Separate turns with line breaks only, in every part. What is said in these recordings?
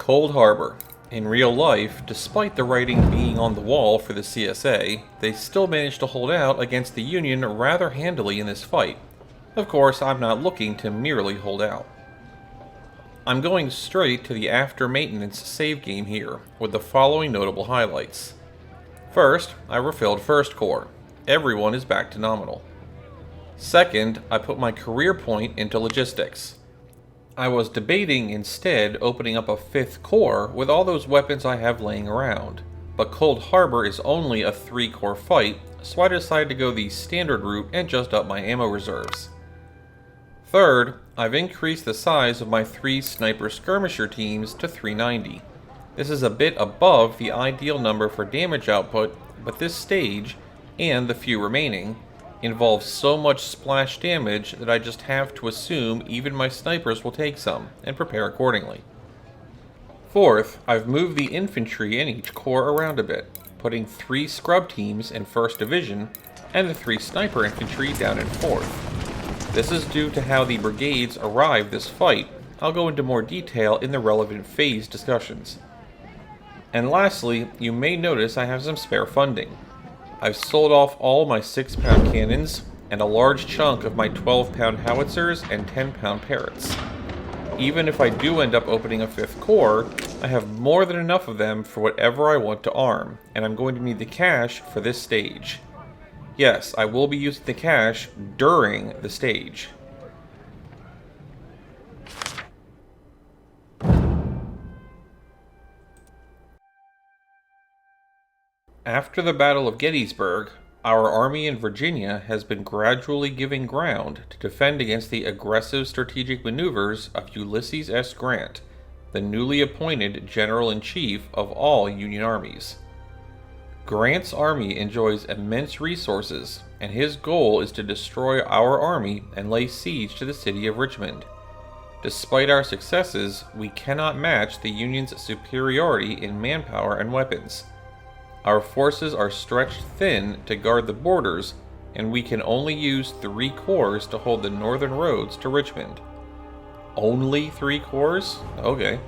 Cold Harbor. In real life, despite the writing being on the wall for the CSA, they still managed to hold out against the Union rather handily in this fight. Of course, I'm not looking to merely hold out. I'm going straight to the after maintenance save game here, with the following notable highlights. First, I refilled First Corps. Everyone is back to nominal. Second, I put my career point into logistics. I was debating instead opening up a 5th Corps with all those weapons I have laying around, but Cold Harbor is only a 3-corps fight, so I decided to go the standard route and just up my ammo reserves. Third, I've increased the size of my 3 sniper skirmisher teams to 390. This is a bit above the ideal number for damage output, but this stage, and the few remaining, involves so much splash damage that I just have to assume even my snipers will take some, and prepare accordingly. Fourth, I've moved the infantry in each corps around a bit, putting 3 scrub teams in 1st Division, and the 3 sniper infantry down in 4th. This is due to how the brigades arrived this fight. I'll go into more detail in the relevant phase discussions. And lastly, you may notice I have some spare funding. I've sold off all my 6-pound cannons, and a large chunk of my 12-pound howitzers and 10-pound parrots. Even if I do end up opening a 5th Corps, I have more than enough of them for whatever I want to arm, and I'm going to need the cash for this stage. Yes, I will be using the cash during the stage. After the Battle of Gettysburg, our army in Virginia has been gradually giving ground to defend against the aggressive strategic maneuvers of Ulysses S. Grant, the newly appointed General-in-Chief of all Union armies. Grant's army enjoys immense resources, and his goal is to destroy our army and lay siege to the city of Richmond. Despite our successes, we cannot match the Union's superiority in manpower and weapons. Our forces are stretched thin to guard the borders, and we can only use 3 corps to hold the northern roads to Richmond. Only 3 corps? Okay.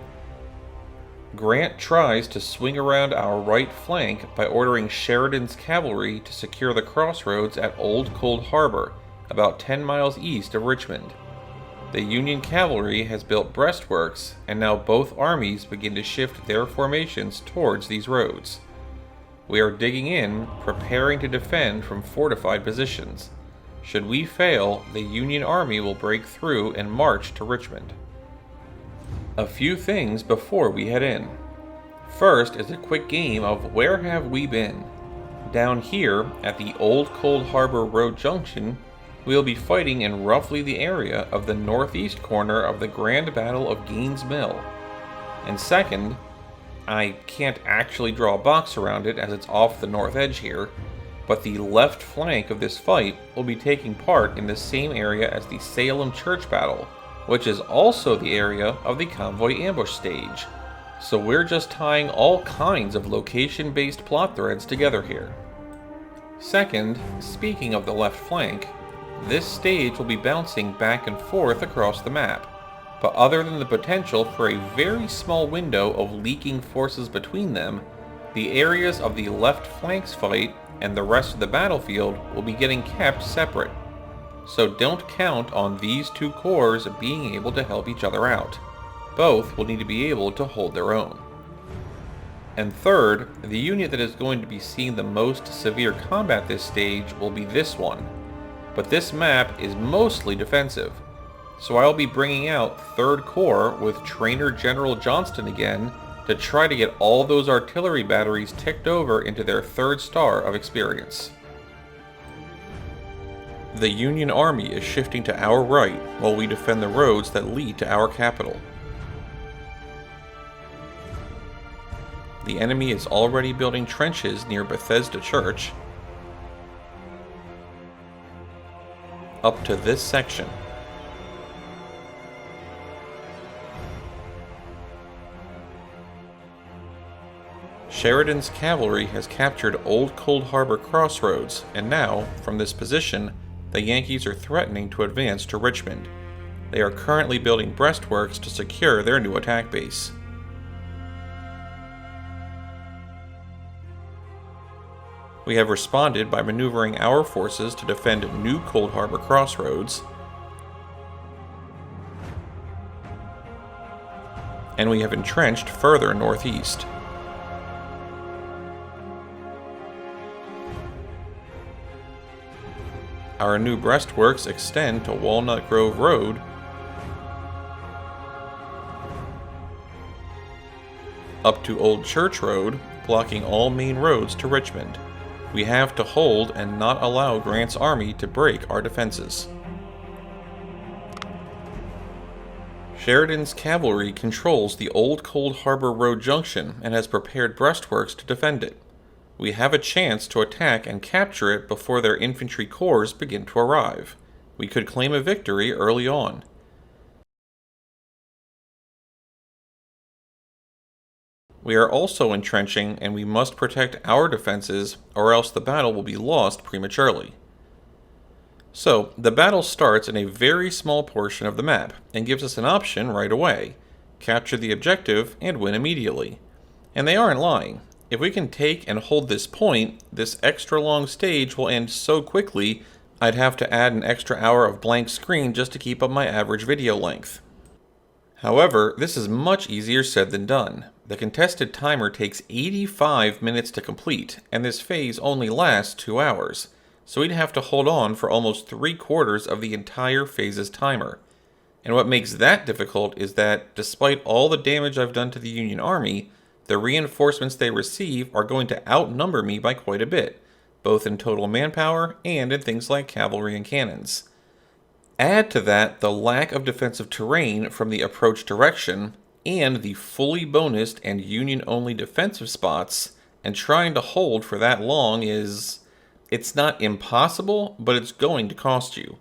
Grant tries to swing around our right flank by ordering Sheridan's cavalry to secure the crossroads at Old Cold Harbor, about 10 miles east of Richmond. The Union cavalry has built breastworks, and now both armies begin to shift their formations towards these roads. We are digging in, preparing to defend from fortified positions. Should we fail, the Union Army will break through and march to Richmond. A few things before we head in. First is a quick game of where have we been? Down here, at the Old Cold Harbor Road Junction, we will be fighting in roughly the area of the northeast corner of the Grand Battle of Gaines' Mill. And second, I can't actually draw a box around it as it's off the north edge here, but the left flank of this fight will be taking part in the same area as the Salem Church battle, which is also the area of the convoy ambush stage. So we're just tying all kinds of location-based plot threads together here. Second, speaking of the left flank, this stage will be bouncing back and forth across the map. But other than the potential for a very small window of leaking forces between them, the areas of the left flank's fight and the rest of the battlefield will be getting kept separate. So don't count on these 2 corps being able to help each other out. Both will need to be able to hold their own. And third, the unit that is going to be seeing the most severe combat this stage will be this one. But this map is mostly defensive. So I'll be bringing out 3rd Corps with Trainer General Johnston again to try to get all those artillery batteries ticked over into their 3rd star of experience. The Union Army is shifting to our right while we defend the roads that lead to our capital. The enemy is already building trenches near Bethesda Church up to this section. Sheridan's cavalry has captured Old Cold Harbor Crossroads, and now, from this position, the Yankees are threatening to advance to Richmond. They are currently building breastworks to secure their new attack base. We have responded by maneuvering our forces to defend New Cold Harbor crossroads, and we have entrenched further northeast. Our new breastworks extend to Walnut Grove Road, up to Old Church Road, blocking all main roads to Richmond. We have to hold and not allow Grant's army to break our defenses. Sheridan's cavalry controls the Old Cold Harbor Road junction and has prepared breastworks to defend it. We have a chance to attack and capture it before their infantry corps begin to arrive. We could claim a victory early on. We are also entrenching, and we must protect our defenses, or else the battle will be lost prematurely. So, the battle starts in a very small portion of the map, and gives us an option right away: capture the objective and win immediately. And they aren't lying. If we can take and hold this point, this extra long stage will end so quickly, I'd have to add an extra hour of blank screen just to keep up my average video length. However, this is much easier said than done. The contested timer takes 85 minutes to complete, and this phase only lasts 2 hours, so we'd have to hold on for almost 3/4 of the entire phase's timer. And what makes that difficult is that, despite all the damage I've done to the Union Army, the reinforcements they receive are going to outnumber me by quite a bit, both in total manpower and in things like cavalry and cannons. Add to that the lack of defensive terrain from the approach direction, and the fully bonused and Union-only defensive spots, and trying to hold for that long it's not impossible, but it's going to cost you.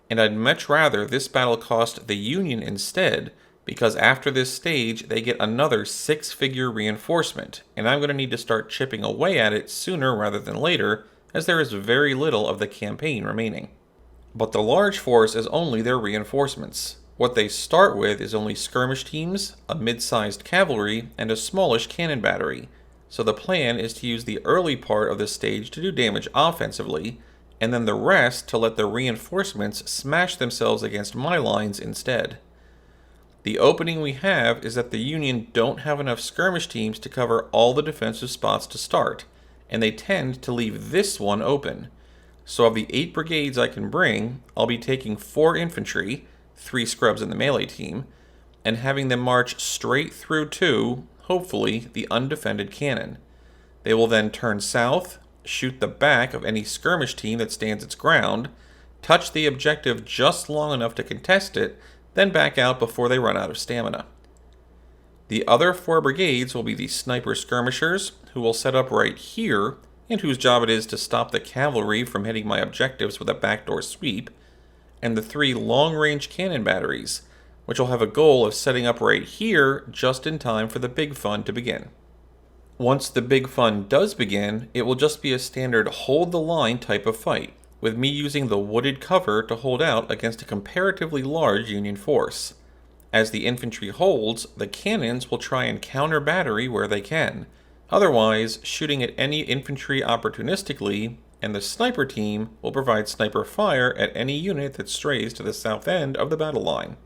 And I'd much rather this battle cost the Union instead, because after this stage they get another 6-figure reinforcement, and I'm going to need to start chipping away at it sooner rather than later, as there is very little of the campaign remaining. But the large force is only their reinforcements. What they start with is only skirmish teams, a mid-sized cavalry, and a smallish cannon battery. So the plan is to use the early part of this stage to do damage offensively, and then the rest to let the reinforcements smash themselves against my lines instead. The opening we have is that the Union don't have enough skirmish teams to cover all the defensive spots to start, and they tend to leave this one open. So of the 8 brigades I can bring, I'll be taking 4 infantry, 3 scrubs in the melee team, and having them march straight through to, hopefully, the undefended cannon. They will then turn south, shoot the back of any skirmish team that stands its ground, touch the objective just long enough to contest it, then back out before they run out of stamina. The other 4 brigades will be the sniper skirmishers, who will set up right here, and whose job it is to stop the cavalry from hitting my objectives with a backdoor sweep, and the 3 long-range cannon batteries, which will have a goal of setting up right here just in time for the big fun to begin. Once the big fun does begin, it will just be a standard hold the line type of fight, with me using the wooded cover to hold out against a comparatively large Union force. As the infantry holds, the cannons will try and counter battery where they can, otherwise shooting at any infantry opportunistically, and the sniper team will provide sniper fire at any unit that strays to the south end of the battle line.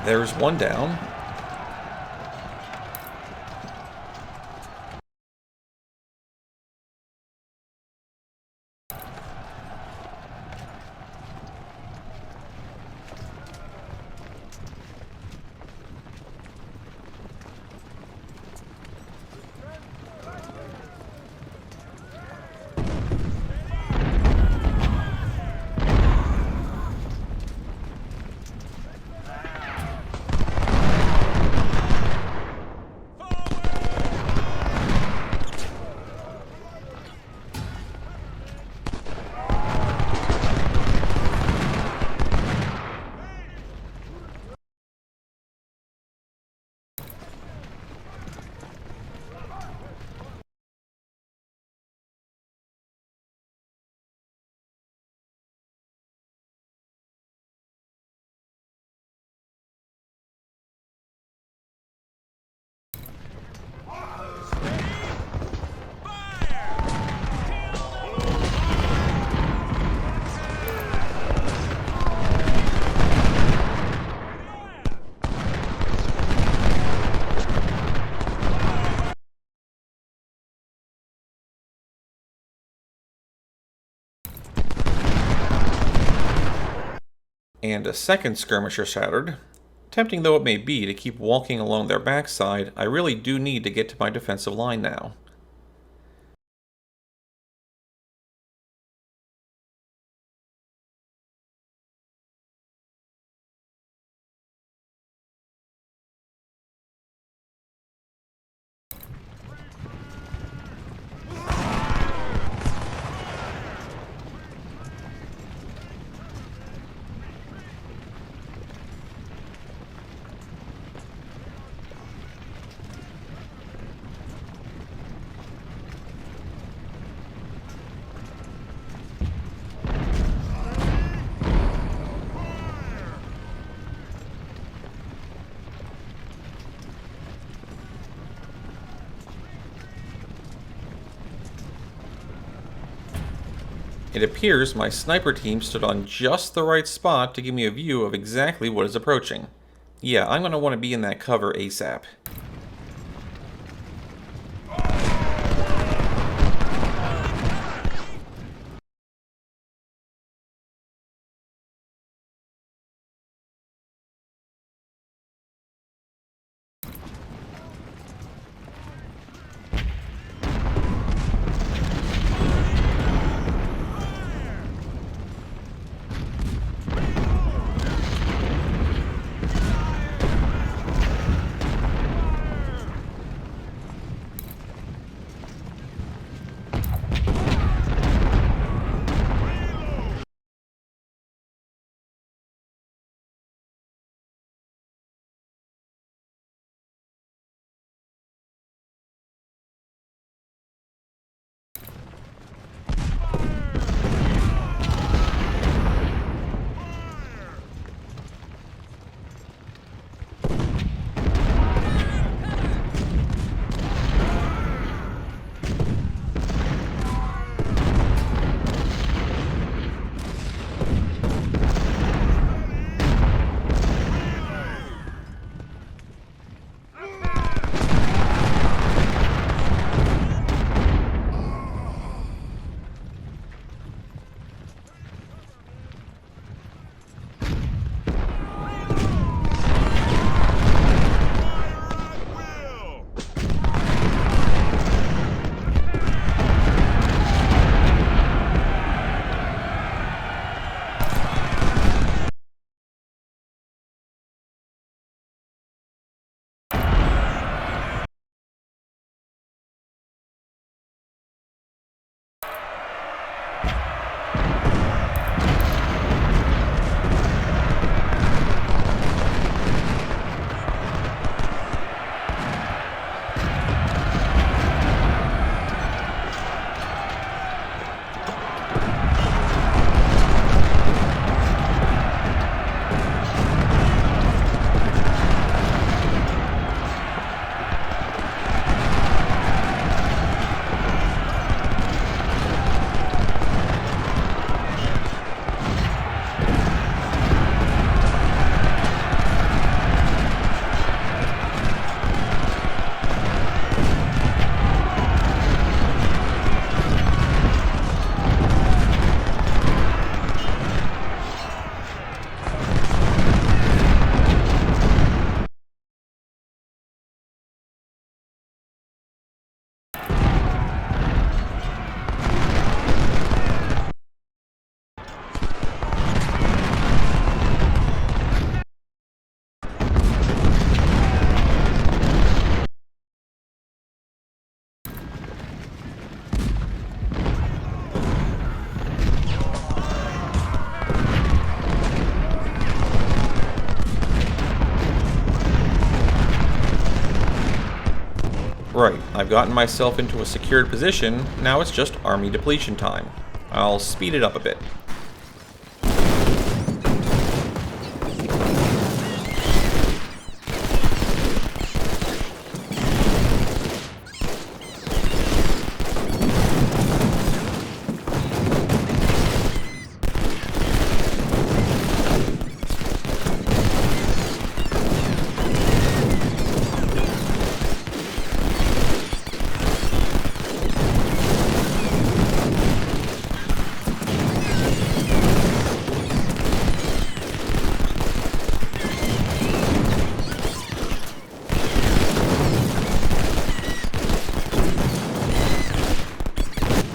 There's one down. And a second skirmisher shattered. Tempting though it may be to keep walking along their backside, I really do need to get to my defensive line now. It appears my sniper team stood on just the right spot to give me a view of exactly what is approaching. Yeah, I'm going to want to be in that cover ASAP. Right, I've gotten myself into a secured position, now it's just army depletion time. I'll speed it up a bit.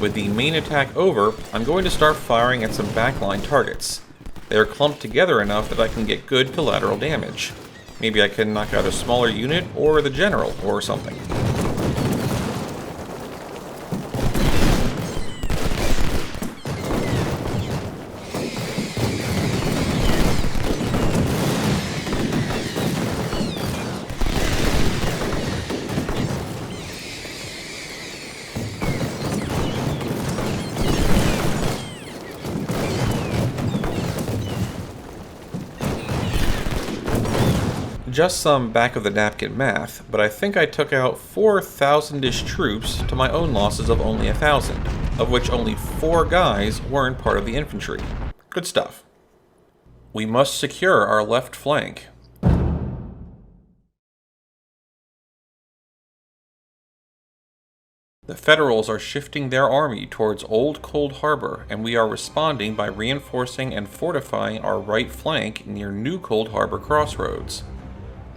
With the main attack over, I'm going to start firing at some backline targets. They are clumped together enough that I can get good collateral damage. Maybe I can knock out a smaller unit, or the general, or something. Just some back-of-the-napkin math, but I think I took out 4,000-ish troops to my own losses of only 1,000, of which only 4 guys weren't part of the infantry. Good stuff. We must secure our left flank. The Federals are shifting their army towards Old Cold Harbor, and we are responding by reinforcing and fortifying our right flank near New Cold Harbor crossroads.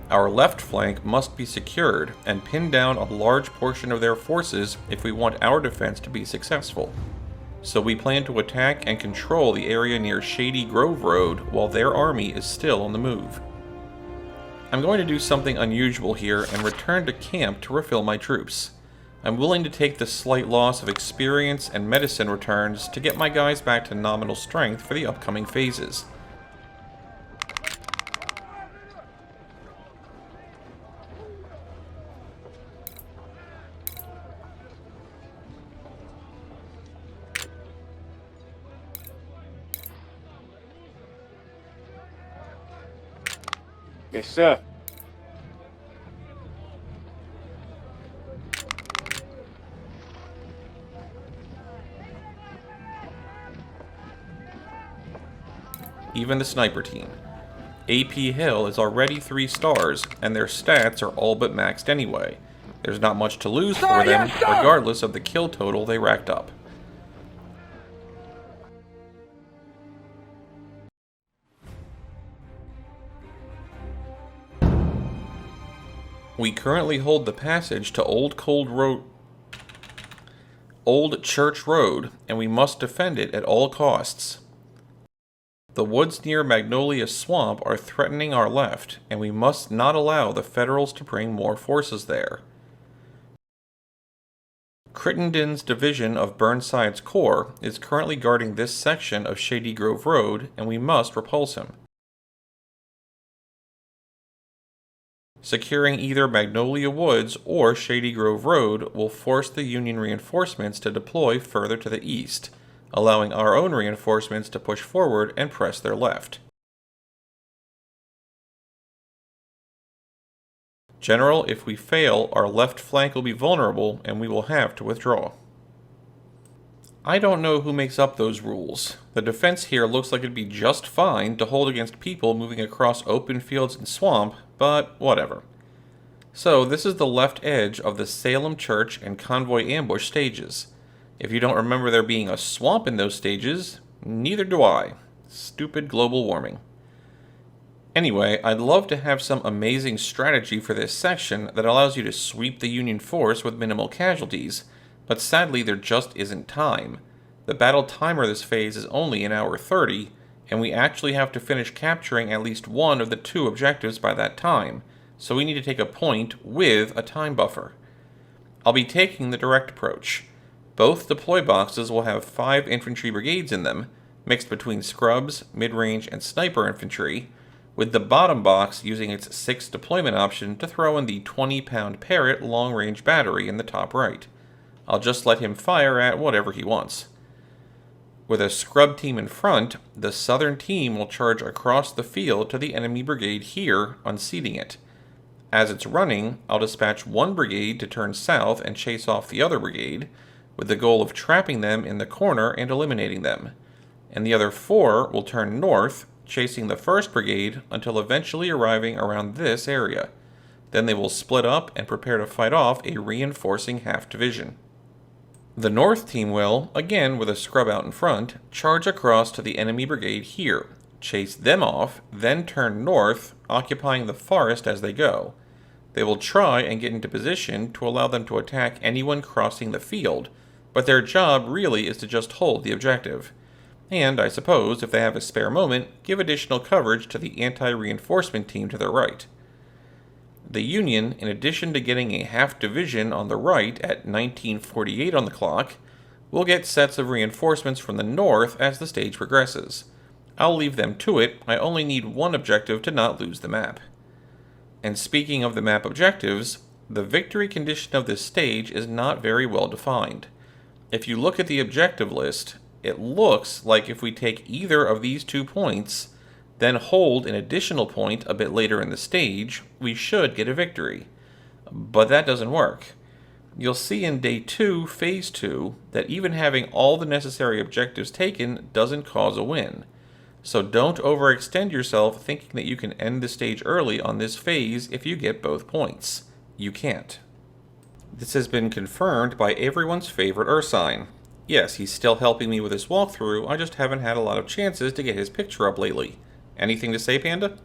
Our left flank must be secured and pin down a large portion of their forces if we want our defense to be successful. So we plan to attack and control the area near Shady Grove Road while their army is still on the move. I'm going to do something unusual here and return to camp to refill my troops. I'm willing to take the slight loss of experience and medicine returns to get my guys back to nominal strength for the upcoming phases.
Yes, sir.
Even the sniper team. AP Hill is already 3 stars, and their stats are all but maxed anyway. There's not much to lose for them, regardless of the kill total they racked up. We currently hold the passage to Old Church Road, and we must defend it at all costs. The woods near Magnolia Swamp are threatening our left, and we must not allow the Federals to bring more forces there. Crittenden's division of Burnside's Corps is currently guarding this section of Shady Grove Road, and we must repulse him. Securing either Magnolia Woods or Shady Grove Road will force the Union reinforcements to deploy further to the east, allowing our own reinforcements to push forward and press their left. General, if we fail, our left flank will be vulnerable and we will have to withdraw. I don't know who makes up those rules. The defense here looks like it'd be just fine to hold against people moving across open fields and swamp, but whatever. So this is the left edge of the Salem Church and Convoy Ambush stages. If you don't remember there being a swamp in those stages, neither do I. Stupid global warming. Anyway, I'd love to have some amazing strategy for this section that allows you to sweep the Union force with minimal casualties, but sadly there just isn't time. The battle timer this phase is only an hour 30, and we actually have to finish capturing at least one of the 2 objectives by that time, so we need to take a point with a time buffer. I'll be taking the direct approach. Both deploy boxes will have 5 infantry brigades in them, mixed between scrubs, mid-range, and sniper infantry, with the bottom box using its 6 deployment option to throw in the 20-pound Parrot long-range battery in the top right. I'll just let him fire at whatever he wants. With a scrub team in front, the southern team will charge across the field to the enemy brigade here, unseating it. As it's running, I'll dispatch one brigade to turn south and chase off the other brigade, with the goal of trapping them in the corner and eliminating them. And the other 4 will turn north, chasing the 1st brigade until eventually arriving around this area. Then they will split up and prepare to fight off a reinforcing half division. The north team will, again with a scrub out in front, charge across to the enemy brigade here, chase them off, then turn north, occupying the forest as they go. They will try and get into position to allow them to attack anyone crossing the field, but their job really is to just hold the objective. And, I suppose, if they have a spare moment, give additional coverage to the anti-reinforcement team to their right. The Union, in addition to getting a half division on the right at 1948 on the clock, will get sets of reinforcements from the north as the stage progresses. I'll leave them to it, I only need one objective to not lose the map. And speaking of the map objectives, the victory condition of this stage is not very well defined. If you look at the objective list, it looks like if we take either of these 2 points, then hold an additional point a bit later in the stage, we should get a victory. But that doesn't work. You'll see in Day 2, Phase 2, that even having all the necessary objectives taken doesn't cause a win. So don't overextend yourself thinking that you can end the stage early on this phase if you get both points. You can't. This has been confirmed by everyone's favorite Ursine. Yes, he's still helping me with this walkthrough, I just haven't had a lot of chances to get his picture up lately. Anything to say, Panda?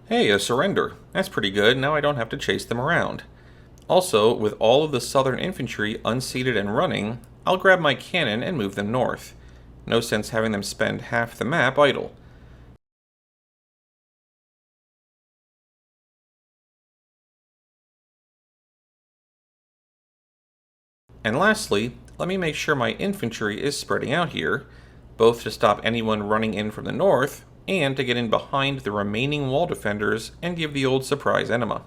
Hey, a surrender. That's pretty good. Now I don't have to chase them around. Also, with all of the Southern infantry unseated and running, I'll grab my cannon and move them north. No sense having them spend half the map idle. And lastly, let me make sure my infantry is spreading out here, both to stop anyone running in from the north and to get in behind the remaining wall defenders and give the old surprise enema.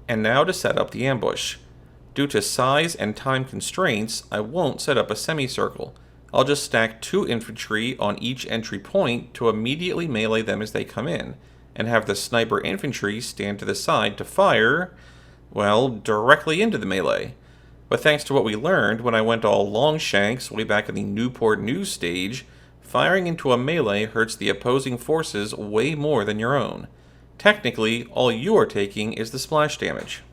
And now to set up the ambush. Due to size and time constraints, I won't set up a semicircle. I'll just stack 2 infantry on each entry point to immediately melee them as they come in, and have the sniper infantry stand to the side to fire, well, directly into the melee. But thanks to what we learned when I went all Longshanks way back in the Newport News stage, firing into a melee hurts the opposing forces way more than your own. Technically, all you are taking is the splash damage.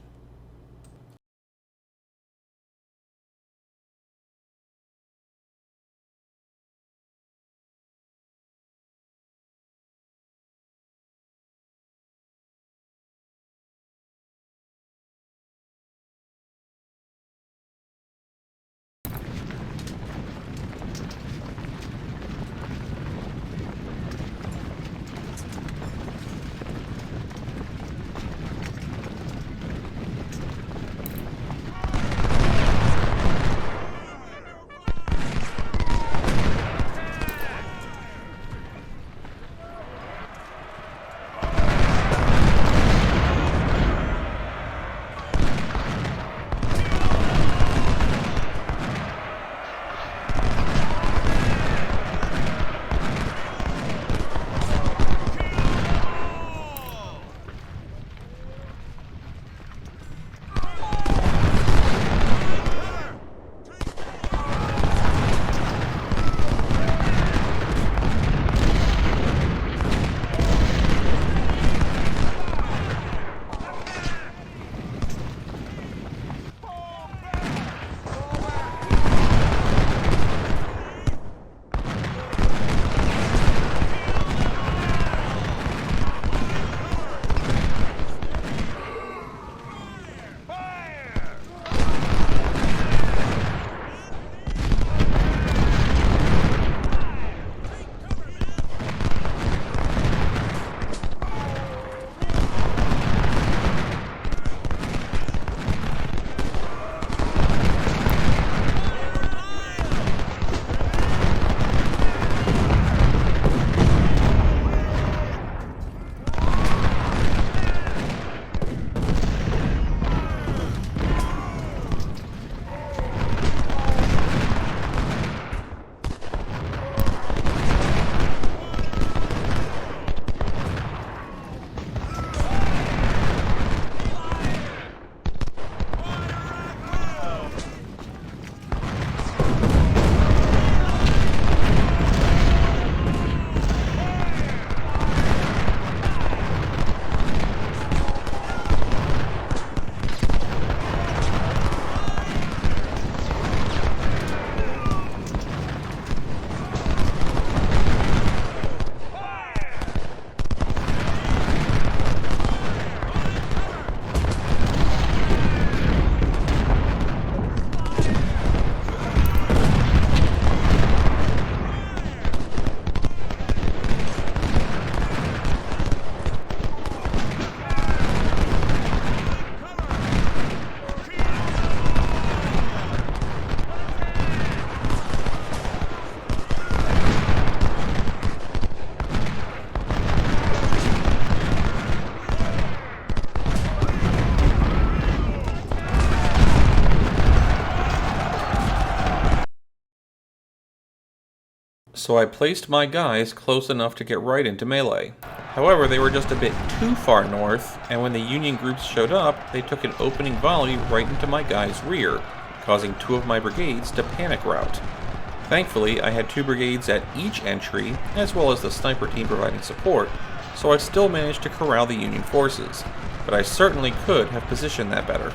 so I placed my guys close enough to get right into melee. However, they were just a bit too far north, and when the Union groups showed up, they took an opening volley right into my guys' rear, causing 2 of my brigades to panic rout. Thankfully, I had 2 brigades at each entry, as well as the sniper team providing support, so I still managed to corral the Union forces, but I certainly could have positioned that better.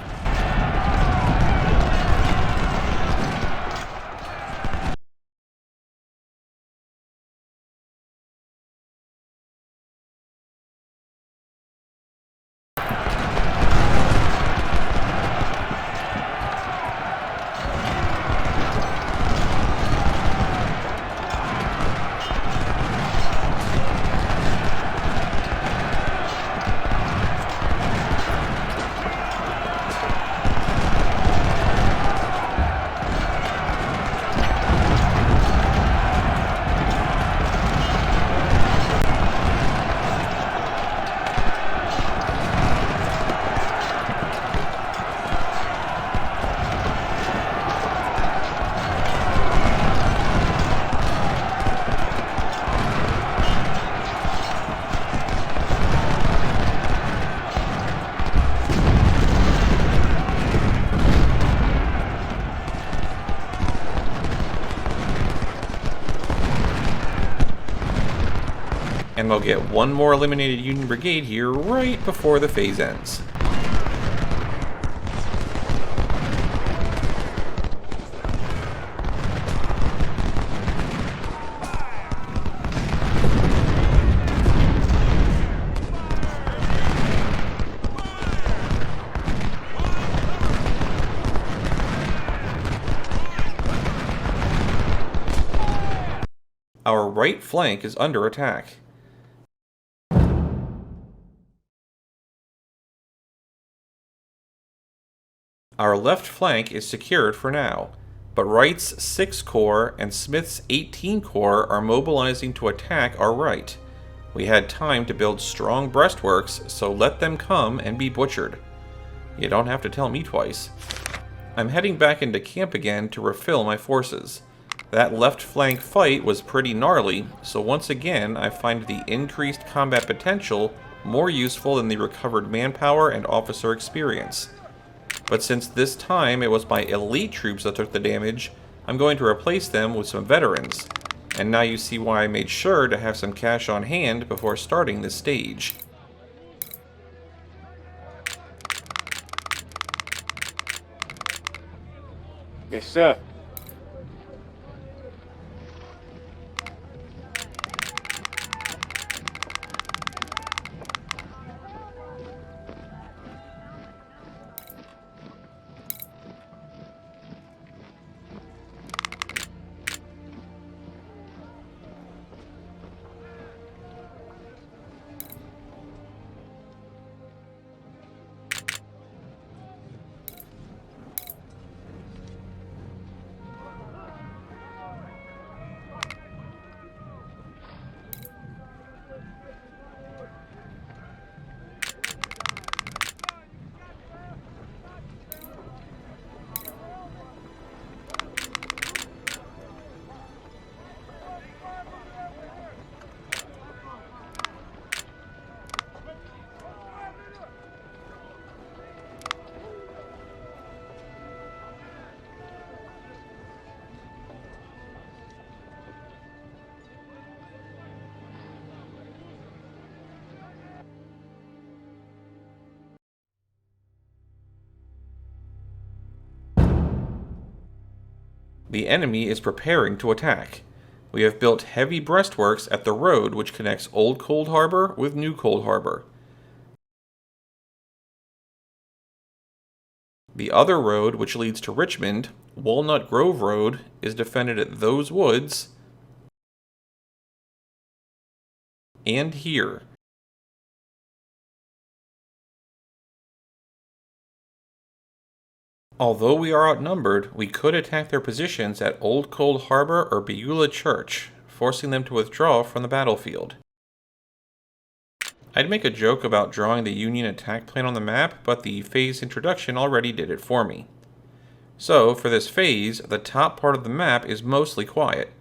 And we'll get one more eliminated Union brigade here right before the phase ends. Our right flank is under attack. Our left flank is secured for now, but Wright's 6 Corps and Smith's 18 Corps are mobilizing to attack our right. We had time to build strong breastworks, so let them come and be butchered. You don't have to tell me twice. I'm heading back into camp again to refill my forces. That left flank fight was pretty gnarly, so once again I find the increased combat potential more useful than the recovered manpower and officer experience. But since this time it was my elite troops that took the damage, I'm going to replace them with some veterans. And now you see why I made sure to have some cash on hand before starting this stage.
Yes, sir.
The enemy is preparing to attack. We have built heavy breastworks at the road which connects Old Cold Harbor with New Cold Harbor. The other road which leads to Richmond, Walnut Grove Road, is defended at those woods and here. Although we are outnumbered, we could attack their positions at Old Cold Harbor or Beulah Church, forcing them to withdraw from the battlefield. I'd make a joke about drawing the Union attack plan on the map, but the phase introduction already did it for me. So, for this phase, the top part of the map is mostly quiet.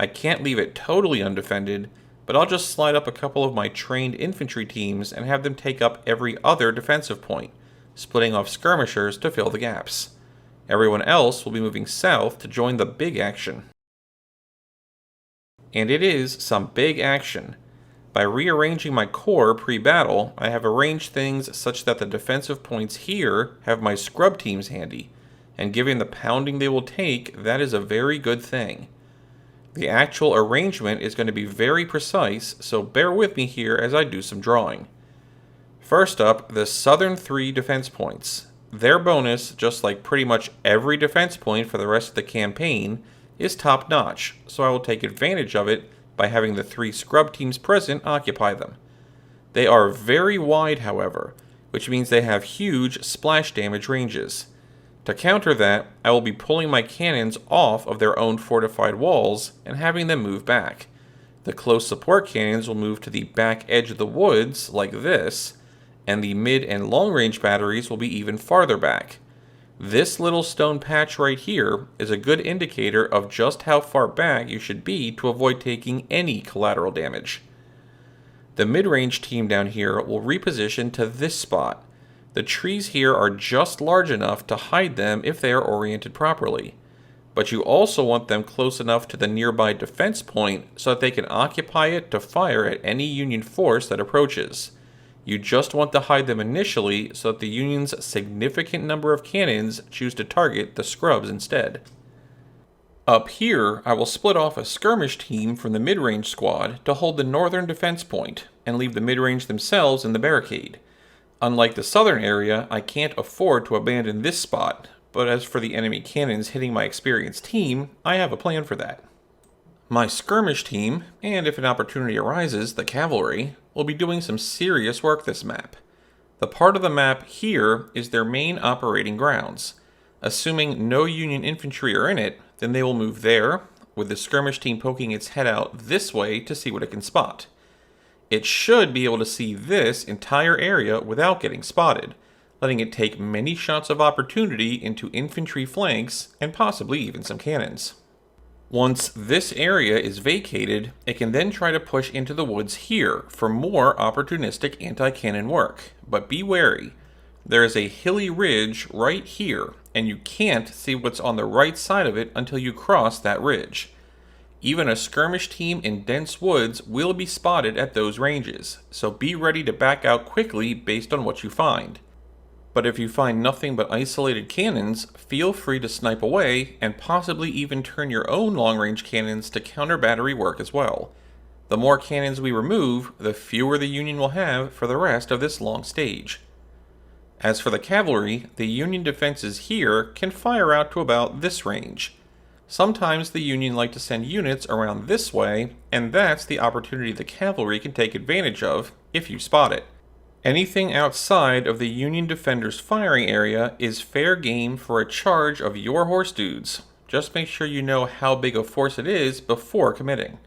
I can't leave it totally undefended, but I'll just slide up a couple of my trained infantry teams and have them take up every other defensive point, splitting off skirmishers to fill the gaps. Everyone else will be moving south to join the big action. And it is some big action. By rearranging my corps pre-battle, I have arranged things such that the defensive points here have my scrub teams handy, and given the pounding they will take, that is a very good thing. The actual arrangement is going to be very precise, so bear with me here as I do some drawing. First up, the southern 3 defense points. Their bonus, just like pretty much every defense point for the rest of the campaign, is top-notch, so I will take advantage of it by having the 3 scrub teams present occupy them. They are very wide, however, which means they have huge splash damage ranges. To counter that, I will be pulling my cannons off of their own fortified walls and having them move back. The close support cannons will move to the back edge of the woods, like this, and the mid and long range batteries will be even farther back. This little stone patch right here is a good indicator of just how far back you should be to avoid taking any collateral damage. The mid-range team down here will reposition to this spot. The trees here are just large enough to hide them if they are oriented properly, but you also want them close enough to the nearby defense point so that they can occupy it to fire at any Union force that approaches. You just want to hide them initially so that the Union's significant number of cannons choose to target the scrubs instead. Up here, I will split off a skirmish team from the mid-range squad to hold the northern defense point and leave the mid-range themselves in the barricade. Unlike the southern area, I can't afford to abandon this spot, but as for the enemy cannons hitting my experienced team, I have a plan for that. My skirmish team, and if an opportunity arises, the cavalry, will be doing some serious work this map. The part of the map here is their main operating grounds. Assuming no Union infantry are in it, then they will move there, with the skirmish team poking its head out this way to see what it can spot. It should be able to see this entire area without getting spotted, letting it take many shots of opportunity into infantry flanks and possibly even some cannons. Once this area is vacated, it can then try to push into the woods here for more opportunistic anti-cannon work, but be wary. There is a hilly ridge right here, and you can't see what's on the right side of it until you cross that ridge. Even a skirmish team in dense woods will be spotted at those ranges, so be ready to back out quickly based on what you find. But if you find nothing but isolated cannons, feel free to snipe away and possibly even turn your own long-range cannons to counter battery work as well. The more cannons we remove, the fewer the Union will have for the rest of this long stage. As for the cavalry, the Union defenses here can fire out to about this range. Sometimes the Union like to send units around this way, and that's the opportunity the cavalry can take advantage of if you spot it. Anything outside of the Union defenders' firing area is fair game for a charge of your horse dudes. Just make sure you know how big a force it is before committing.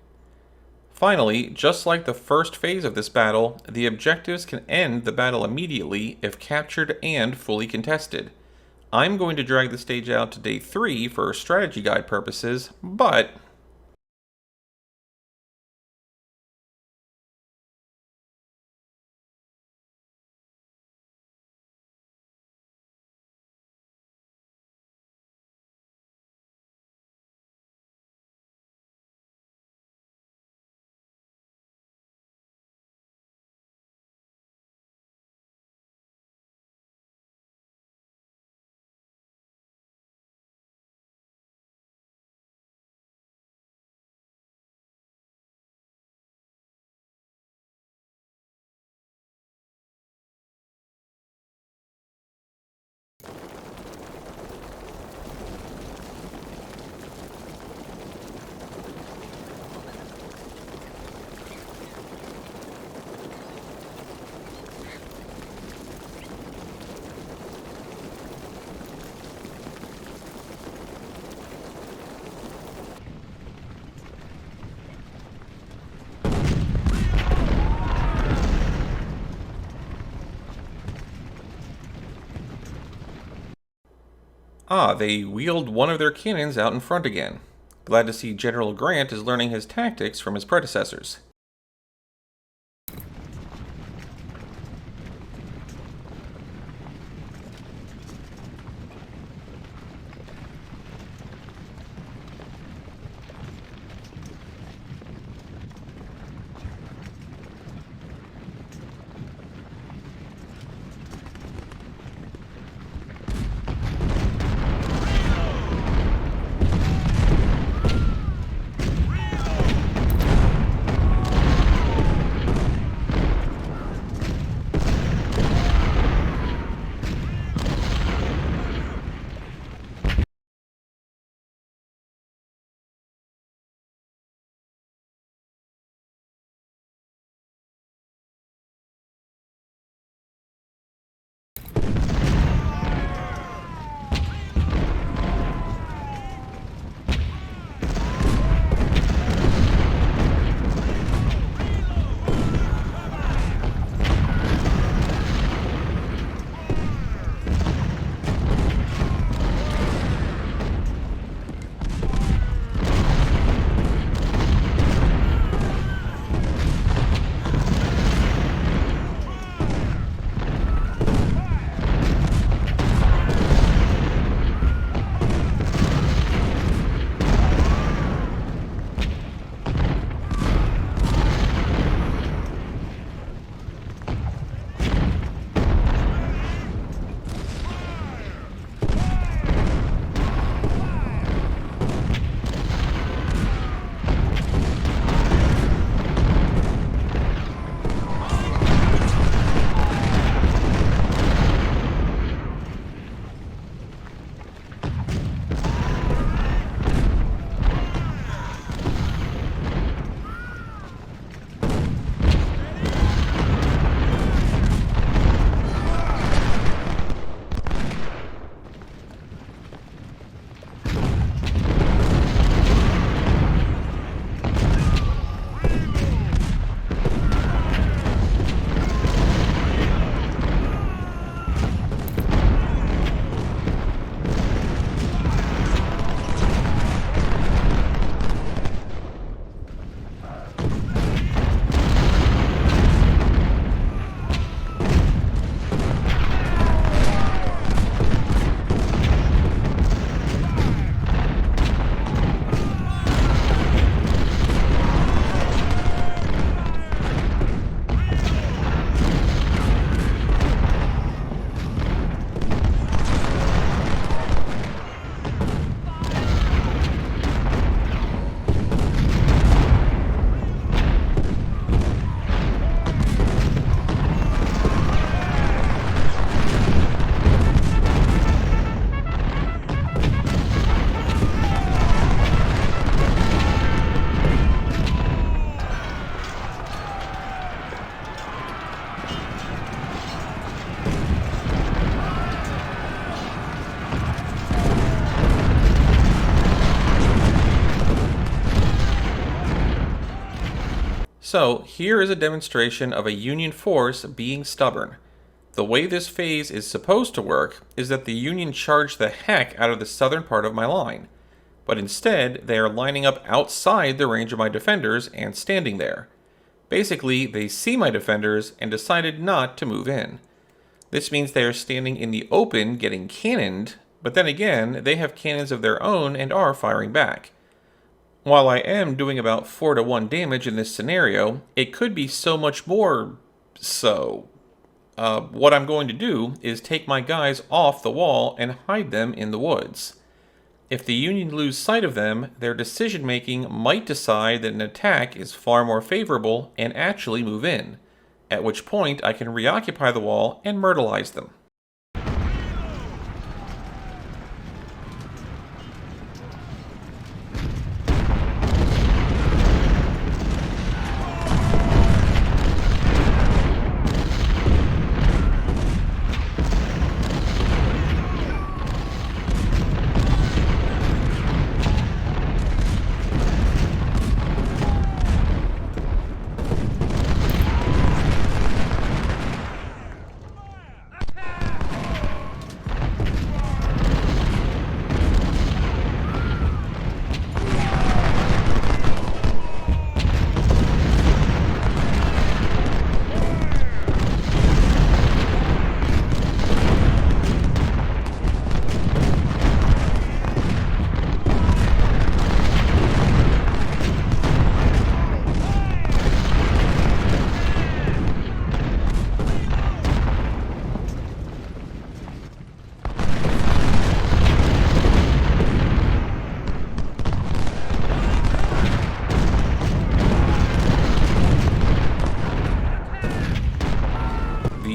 Finally, just like the first phase of this battle, the objectives can end the battle immediately if captured and fully contested. I'm going to drag the stage out to day 3 for strategy guide purposes, but they wheeled one of their cannons out in front again. Glad to see General Grant is learning his tactics from his predecessors. So, here is a demonstration of a Union force being stubborn. The way this phase is supposed to work is that the Union charge the heck out of the southern part of my line, but instead they are lining up outside the range of my defenders and standing there. Basically, they see my defenders and decided not to move in. This means they are standing in the open getting cannoned, but then again, they have cannons of their own and are firing back. While I am doing about 4-to-1 damage in this scenario, it could be so much more so. What I'm going to do is take my guys off the wall and hide them in the woods. If the Union lose sight of them, their decision making might decide that an attack is far more favorable and actually move in, at which point I can reoccupy the wall and myrtleize them.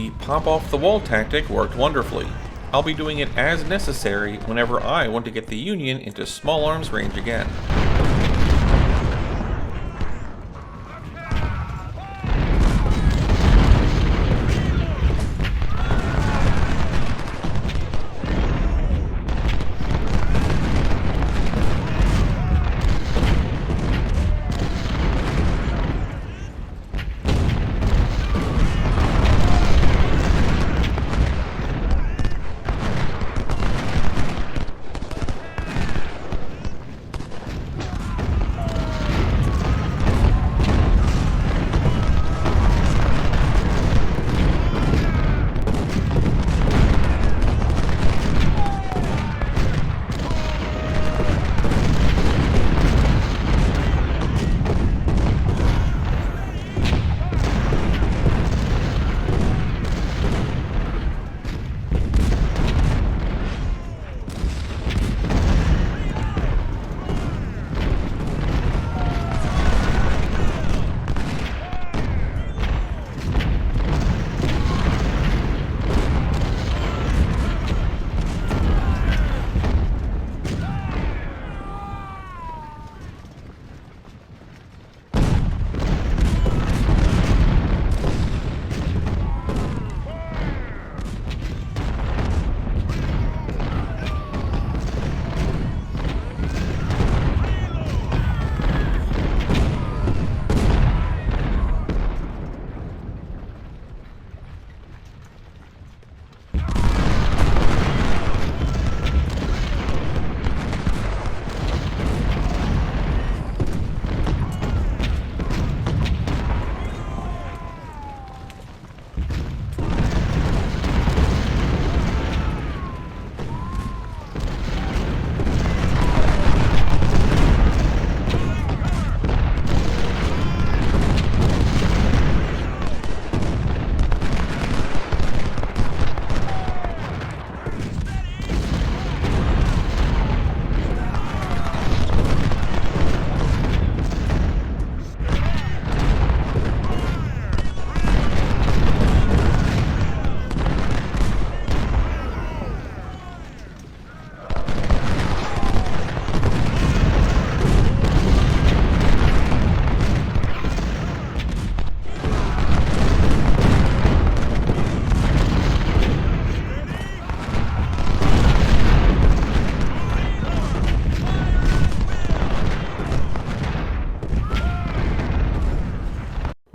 The pop-off-the-wall tactic worked wonderfully. I'll be doing it as necessary whenever I want to get the Union into small arms range again.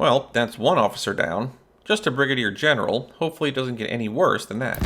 Well, that's one officer down. Just a brigadier general. Hopefully it doesn't get any worse than that.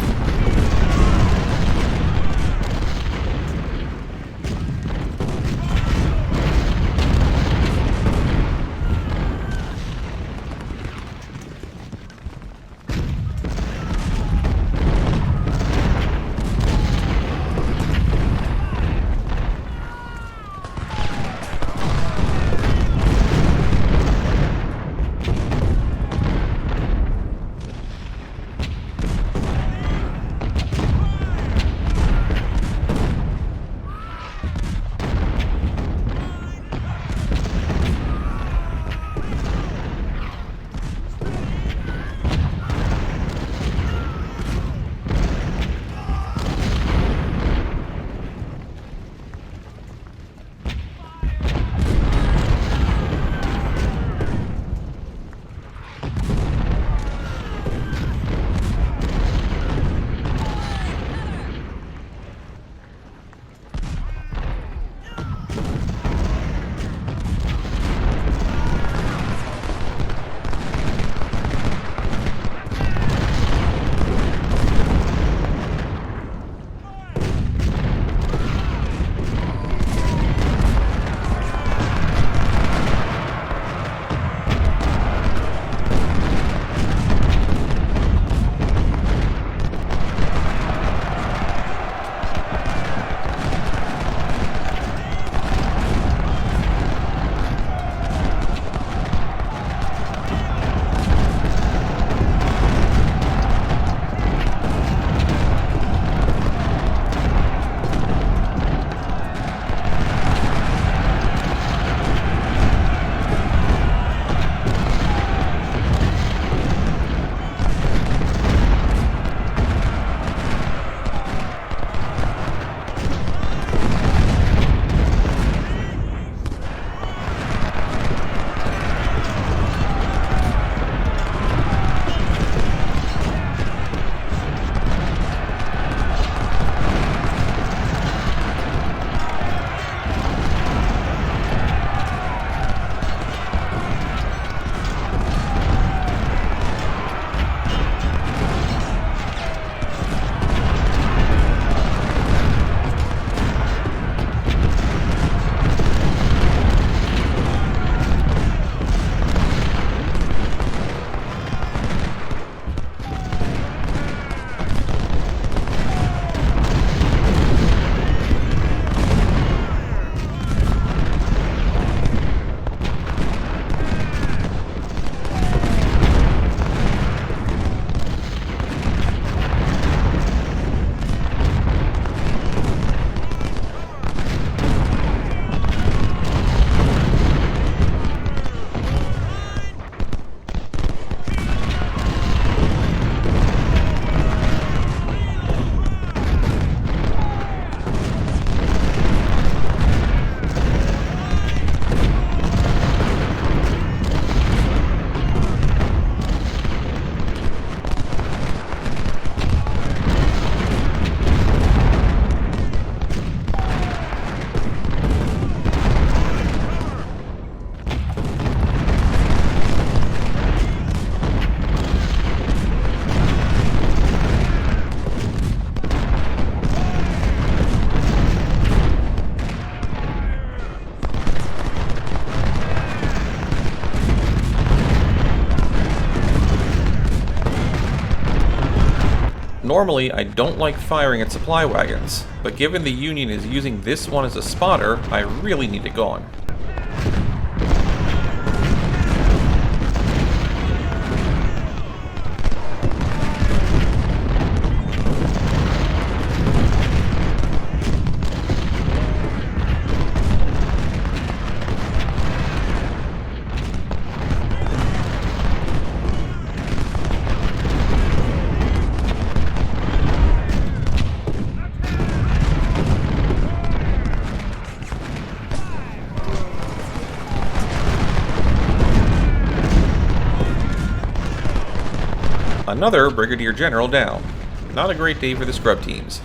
Normally, I don't like firing at supply wagons, but given the Union is using this one as a spotter, I really need it gone. Another Brigadier General down. Not a great day for the scrub teams.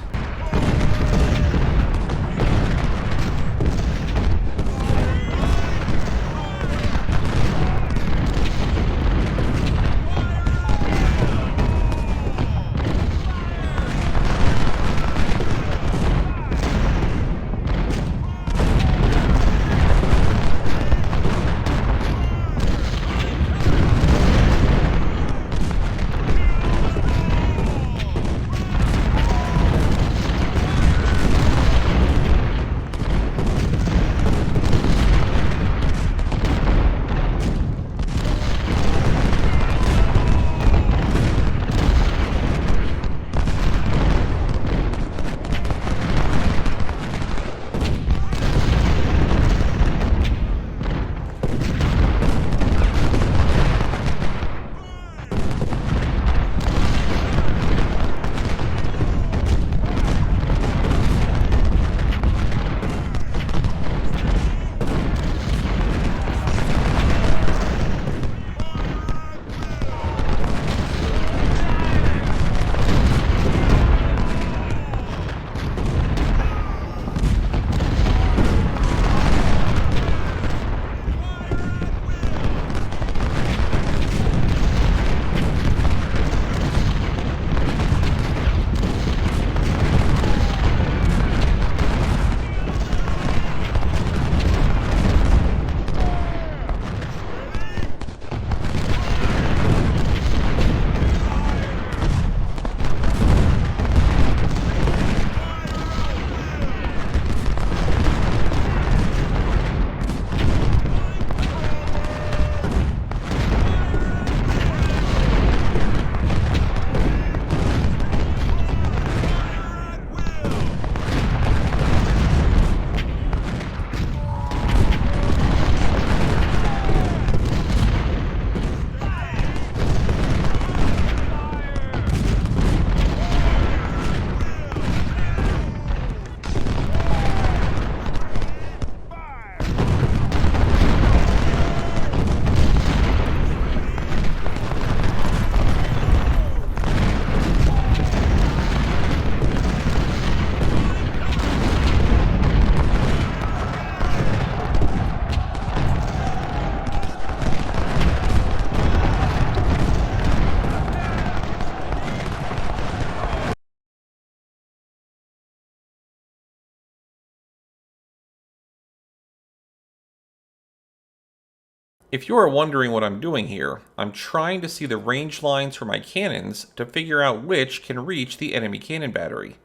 If you are wondering what I'm doing here, I'm trying to see the range lines for my cannons to figure out which can reach the enemy cannon battery.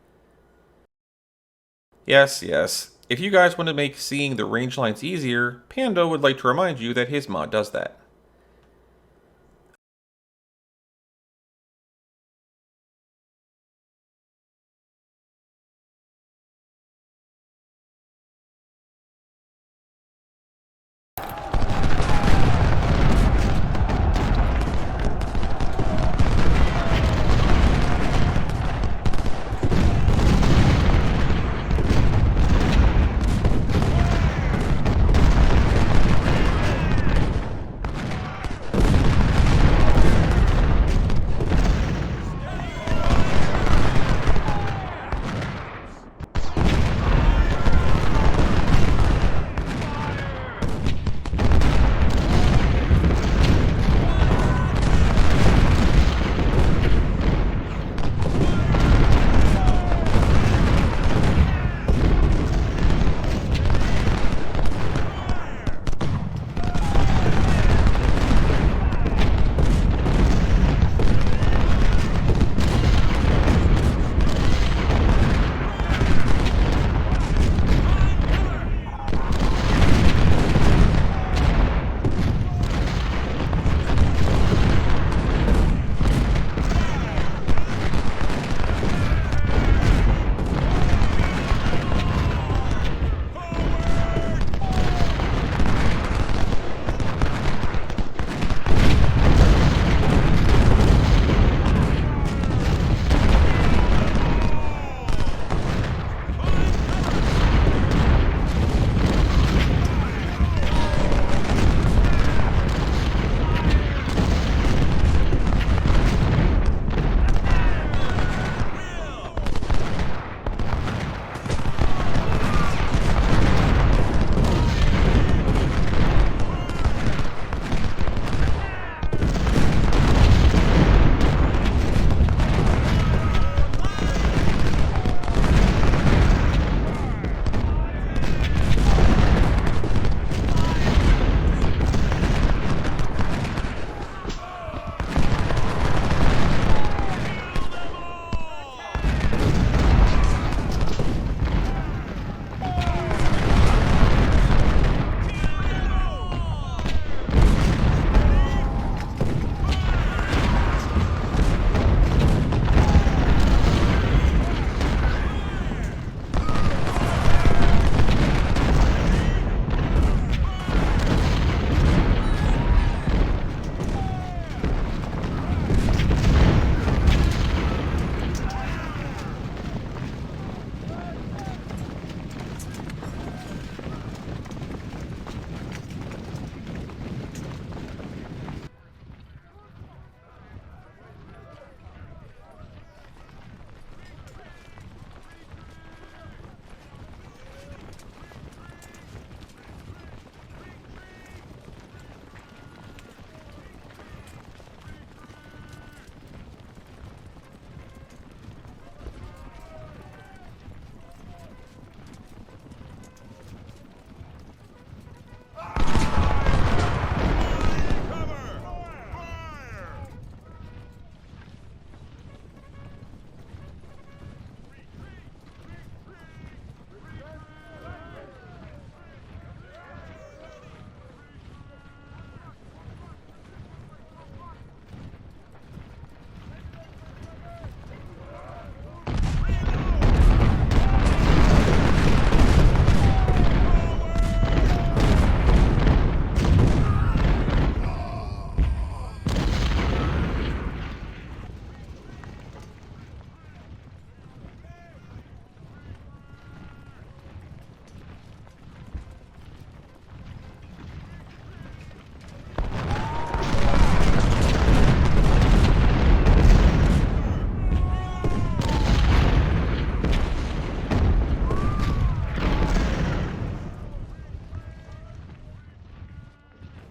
Yes, if you guys want to make seeing the range lines easier, Pando would like to remind you that his mod does that.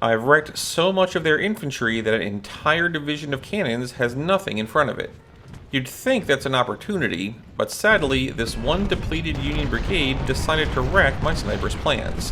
I've wrecked so much of their infantry that an entire division of cannons has nothing in front of it. You'd think that's an opportunity, but sadly, this one depleted Union brigade decided to wreck my sniper's plans.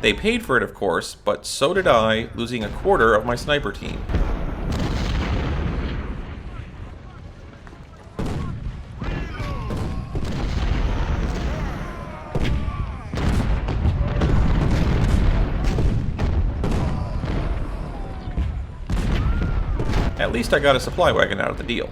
They paid for it, of course, but so did I, losing a quarter of my sniper team. At least I got a supply wagon out of the deal.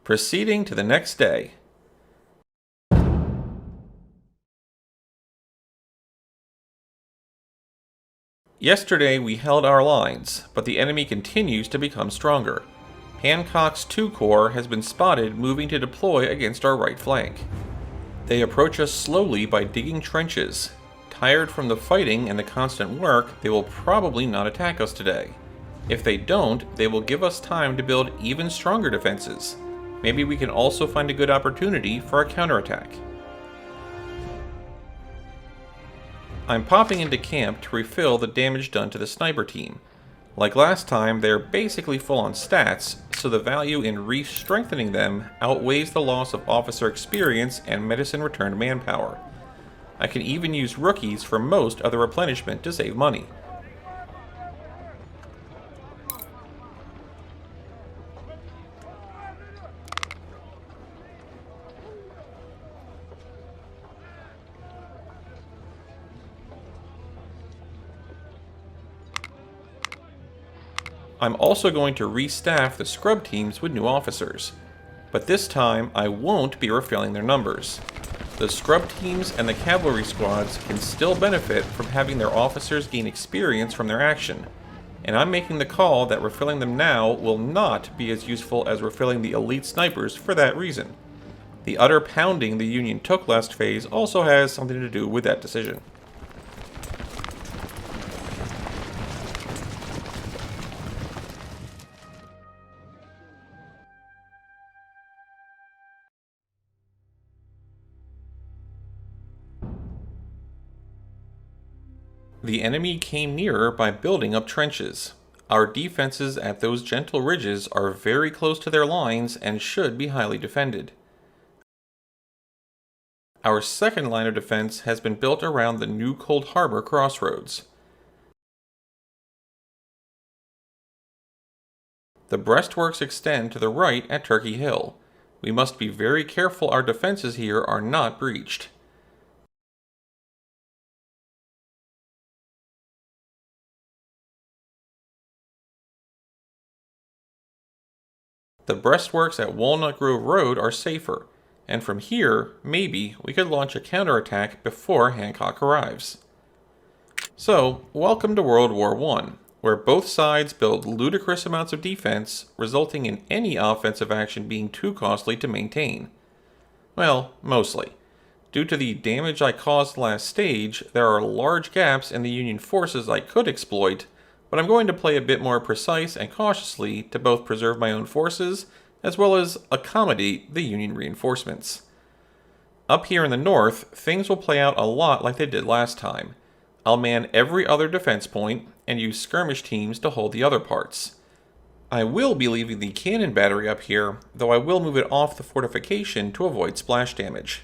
Proceeding to the next day. Yesterday we held our lines, but the enemy continues to become stronger. Hancock's 2 Corps has been spotted moving to deploy against our right flank. They approach us slowly by digging trenches. Tired from the fighting and the constant work, they will probably not attack us today. If they don't, they will give us time to build even stronger defenses. Maybe we can also find a good opportunity for a counterattack. I'm popping into camp to refill the damage done to the sniper team. Like last time, they're basically full on stats, so the value in re-strengthening them outweighs the loss of officer experience and medicine returned manpower. I can even use rookies for most of the replenishment to save money. I'm also going to restaff the scrub teams with new officers, but this time I won't be refilling their numbers. The scrub teams and the cavalry squads can still benefit from having their officers gain experience from their action, and I'm making the call that refilling them now will not be as useful as refilling the elite snipers for that reason. The utter pounding the Union took last phase also has something to do with that decision. The enemy came nearer by building up trenches. Our defenses at those gentle ridges are very close to their lines and should be highly defended. Our second line of defense has been built around the New Cold Harbor crossroads. The breastworks extend to the right at Turkey Hill. We must be very careful our defenses here are not breached. The breastworks at Walnut Grove Road are safer, and from here, maybe, we could launch a counterattack before Hancock arrives. So, welcome to World War I, where both sides build ludicrous amounts of defense, resulting in any offensive action being too costly to maintain. Well, mostly. Due to the damage I caused last stage, there are large gaps in the Union forces I could exploit, but I'm going to play a bit more precise and cautiously to both preserve my own forces as well as accommodate the Union reinforcements. Up here in the north, things will play out a lot like they did last time. I'll man every other defense point and use skirmish teams to hold the other parts. I will be leaving the cannon battery up here, though I will move it off the fortification to avoid splash damage.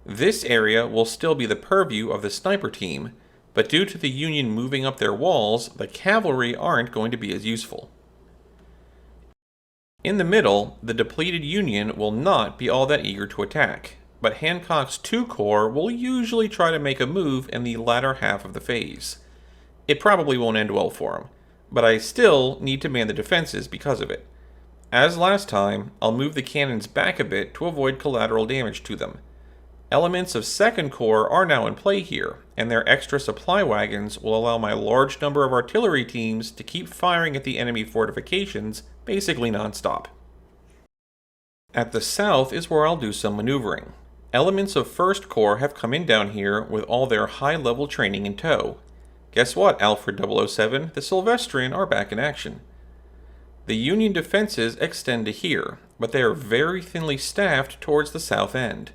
This area will still be the purview of the sniper team, but due to the Union moving up their walls, the cavalry aren't going to be as useful. In the middle, the depleted Union will not be all that eager to attack, but Hancock's 2 Corps will usually try to make a move in the latter half of the phase. It probably won't end well for him, but I still need to man the defenses because of it. As last time, I'll move the cannons back a bit to avoid collateral damage to them. Elements of 2nd Corps are now in play here, and their extra supply wagons will allow my large number of artillery teams to keep firing at the enemy fortifications basically non-stop. At the south is where I'll do some maneuvering. Elements of 1st Corps have come in down here with all their high-level training in tow. Guess what, Alfred 007? The Sylvestrian are back in action. The Union defenses extend to here, but they are very thinly staffed towards the south end.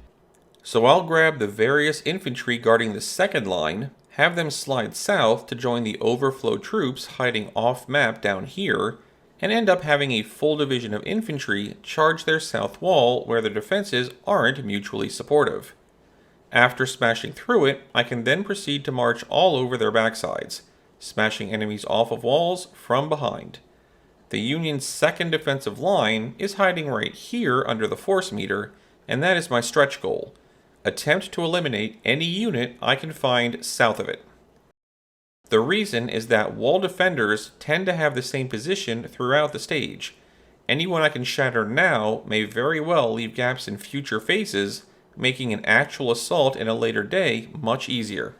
So I'll grab the various infantry guarding the second line, have them slide south to join the overflow troops hiding off-map down here, and end up having a full division of infantry charge their south wall where their defenses aren't mutually supportive. After smashing through it, I can then proceed to march all over their backsides, smashing enemies off of walls from behind. The Union's second defensive line is hiding right here under the force meter, and that is my stretch goal. Attempt to eliminate any unit I can find south of it. The reason is that wall defenders tend to have the same position throughout the stage. Anyone I can shatter now may very well leave gaps in future phases, making an actual assault in a later day much easier.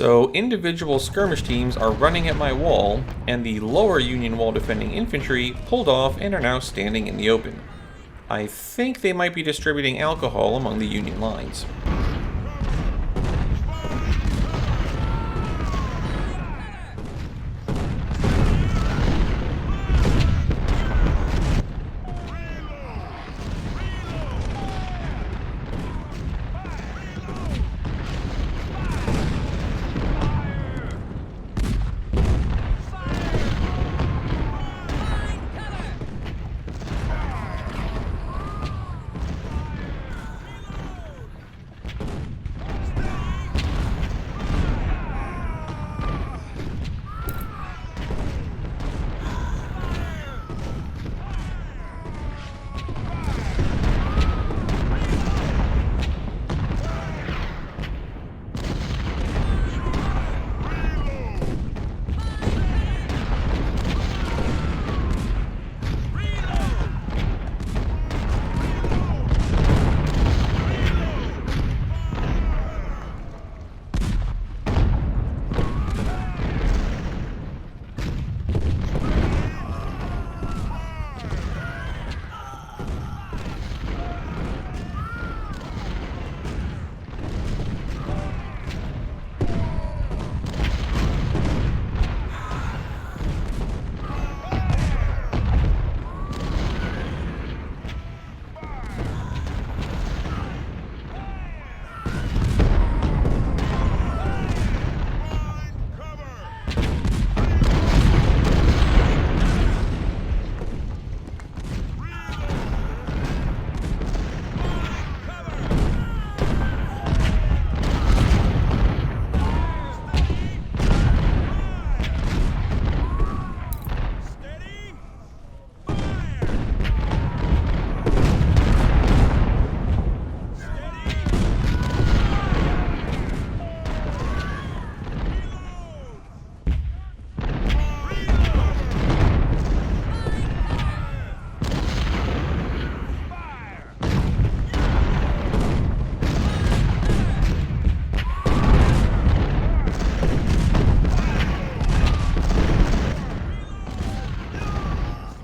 So individual skirmish teams are running at my wall, and the lower Union wall defending infantry pulled off and are now standing in the open. I think they might be distributing alcohol among the Union lines.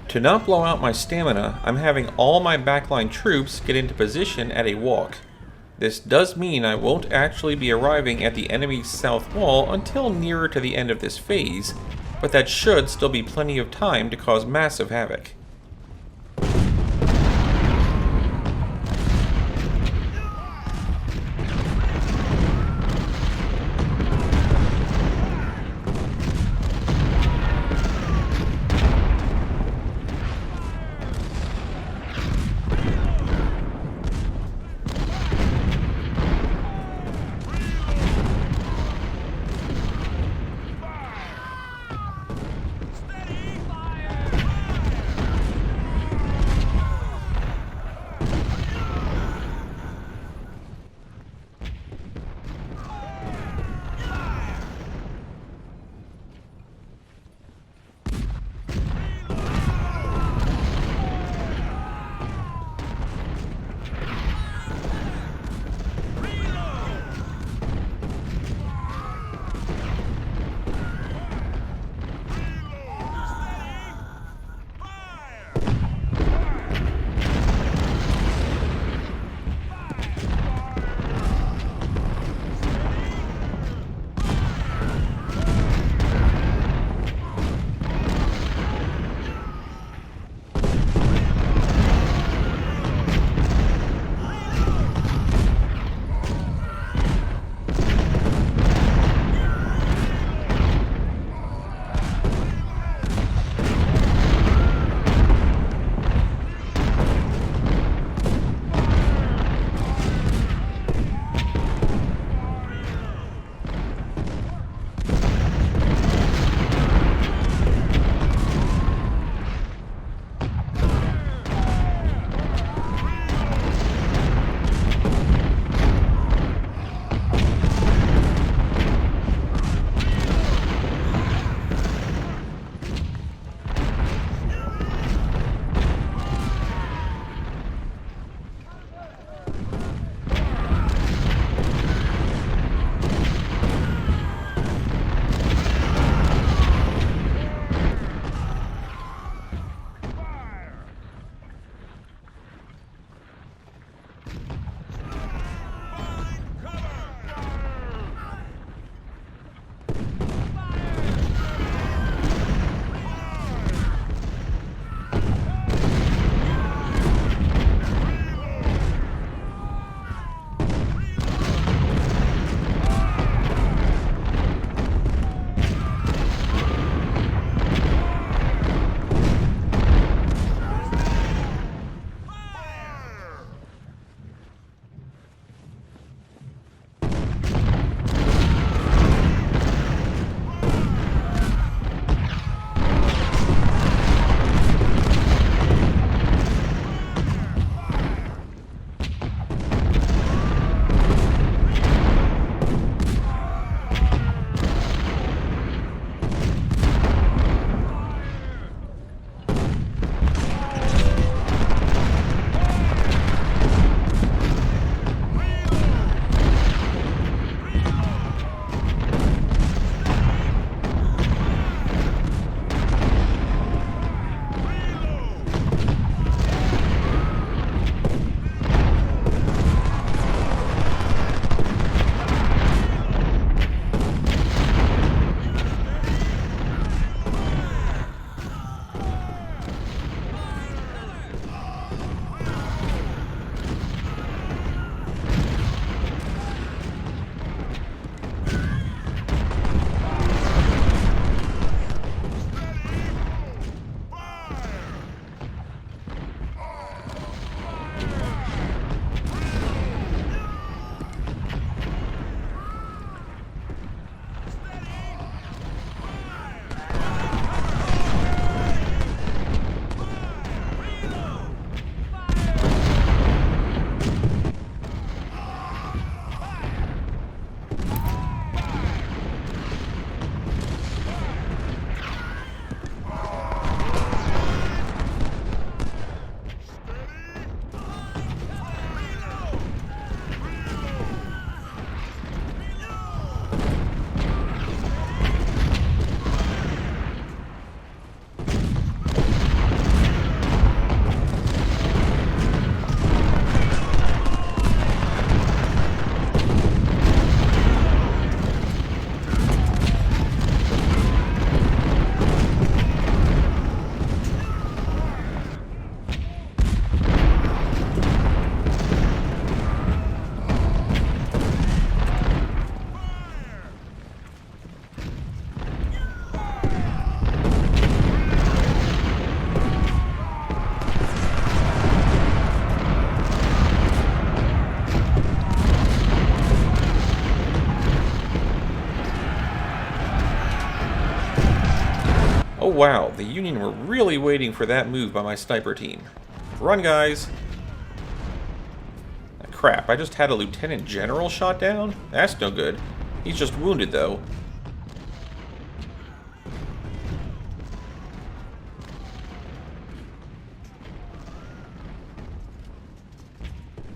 To not blow out my stamina, I'm having all my backline troops get into position at a walk. This does mean I won't actually be arriving at the enemy's south wall until nearer to the end of this phase, but that should still be plenty of time to cause massive havoc. Oh wow, the Union were really waiting for that move by my sniper team. Run, guys! Ah, crap, I just had a Lieutenant General shot down? That's no good. He's just wounded, though.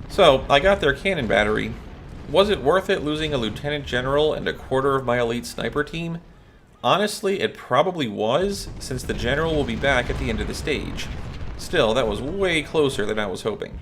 So, I got their cannon battery. Was it worth it losing a Lieutenant General and a quarter of my elite sniper team? Honestly, it probably was, since the General will be back at the end of the stage. Still, that was way closer than I was hoping.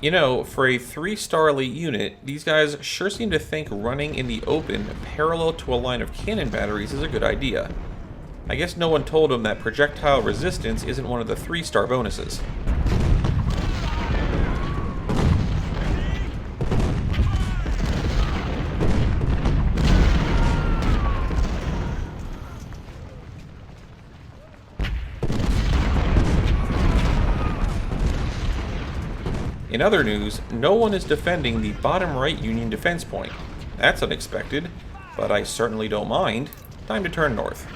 You know, for a 3-star elite unit, these guys sure seem to think running in the open parallel to a line of cannon batteries is a good idea. I guess no one told them that projectile resistance isn't one of the 3-star bonuses. In other news, no one is defending the bottom right Union defense point. That's unexpected, but I certainly don't mind. Time to turn north.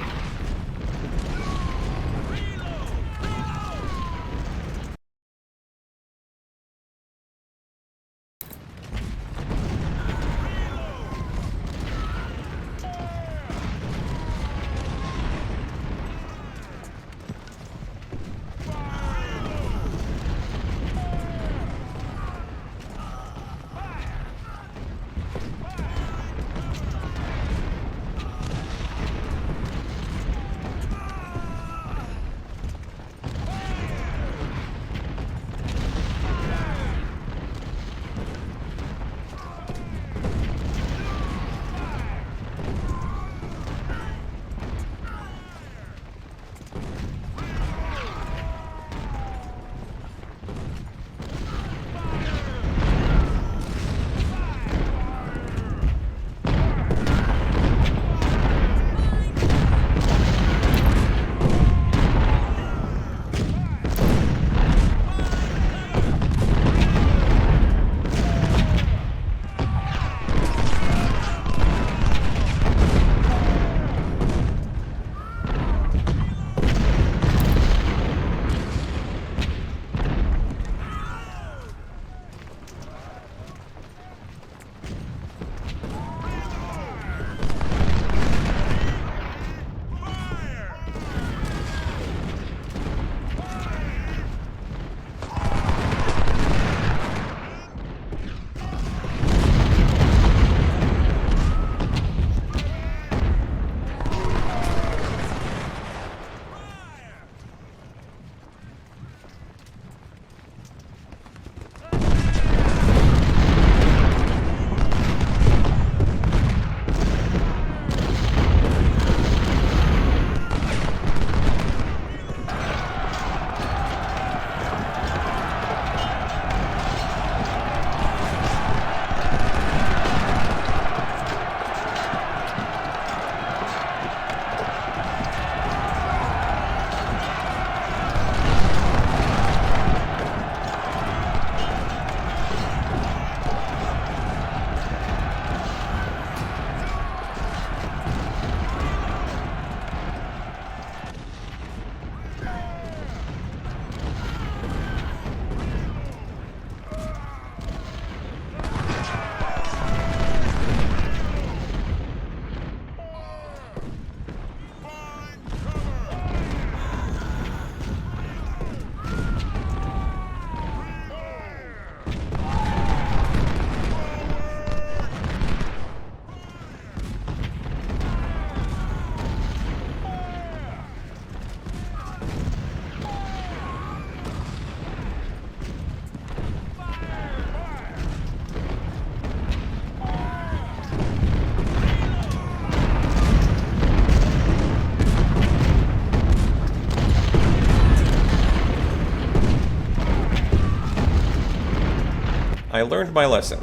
I learned my lesson.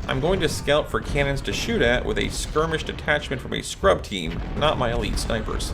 I'm going to scout for cannons to shoot at with a skirmish detachment from a scrub team, not my elite snipers.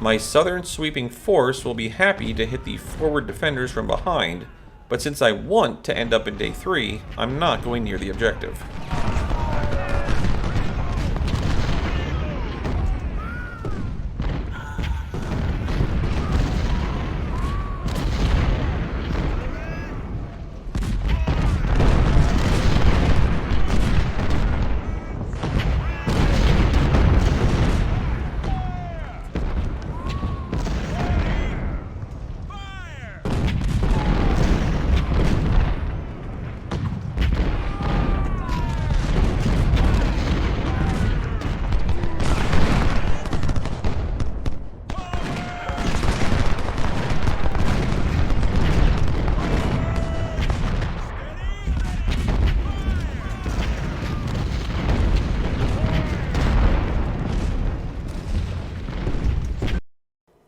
My southern sweeping force will be happy to hit the forward defenders from behind, but since I want to end up in day 3, I'm not going near the objective.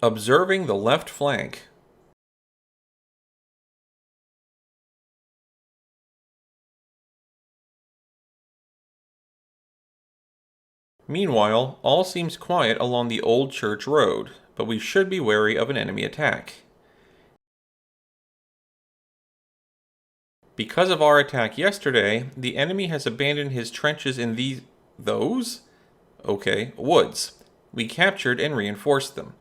Observing the left flank. Meanwhile, all seems quiet along the Old Church Road, but we should be wary of an enemy attack. Because of our attack yesterday, the enemy has abandoned his trenches in those? Okay, woods. We captured and reinforced them.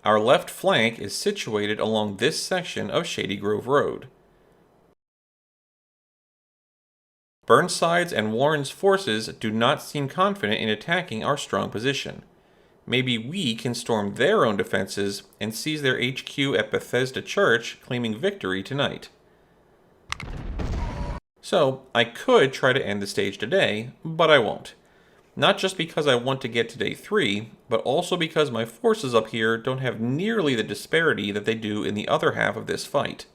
Our left flank is situated along this section of Shady Grove Road. Burnside's and Warren's forces do not seem confident in attacking our strong position. Maybe we can storm their own defenses and seize their HQ at Bethesda Church, claiming victory tonight. So, I could try to end the stage today, but I won't. Not just because I want to get to day 3, but also because my forces up here don't have nearly the disparity that they do in the other half of this fight.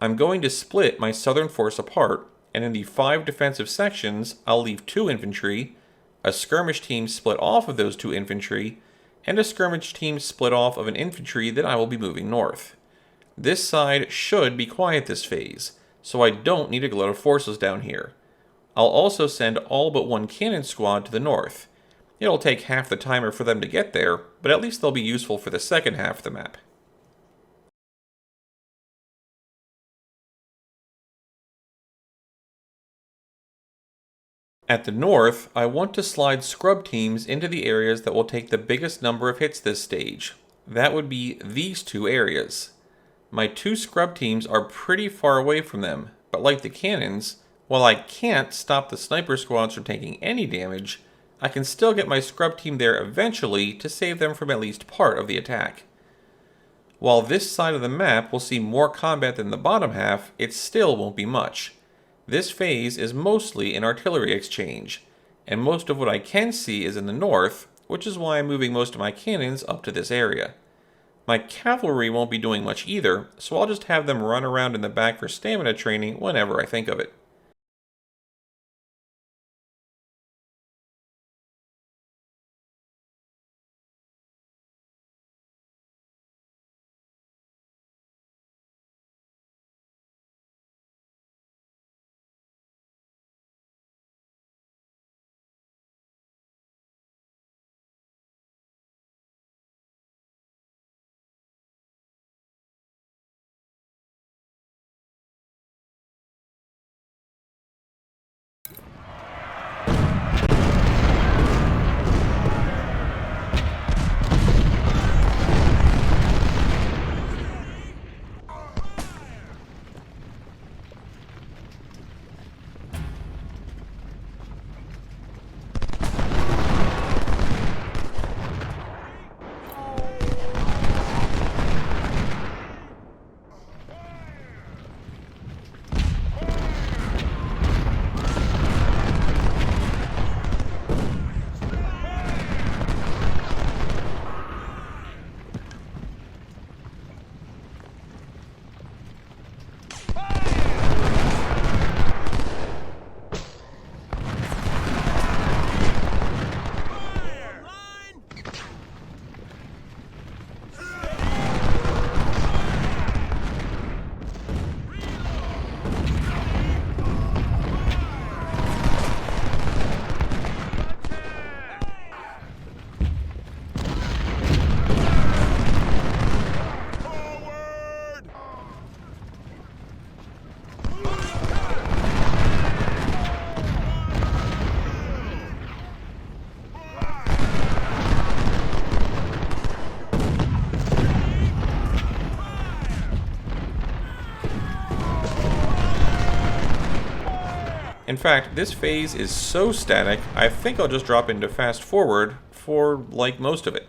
I'm going to split my southern force apart, and in the 5 defensive sections, I'll leave 2 infantry, a skirmish team split off of those 2 infantry, and a skirmish team split off of an infantry that I will be moving north. This side should be quiet this phase, so I don't need a glut of forces down here. I'll also send all but 1 cannon squad to the north. It'll take half the timer for them to get there, but at least they'll be useful for the second half of the map. At the north, I want to slide scrub teams into the areas that will take the biggest number of hits this stage. That would be these 2 areas. My 2 scrub teams are pretty far away from them, but like the cannons, while I can't stop the sniper squads from taking any damage, I can still get my scrub team there eventually to save them from at least part of the attack. While this side of the map will see more combat than the bottom half, it still won't be much. This phase is mostly an artillery exchange, and most of what I can see is in the north, which is why I'm moving most of my cannons up to this area. My cavalry won't be doing much either, so I'll just have them run around in the back for stamina training whenever I think of it. In fact, this phase is so static, I think I'll just drop into fast forward for, like, most of it.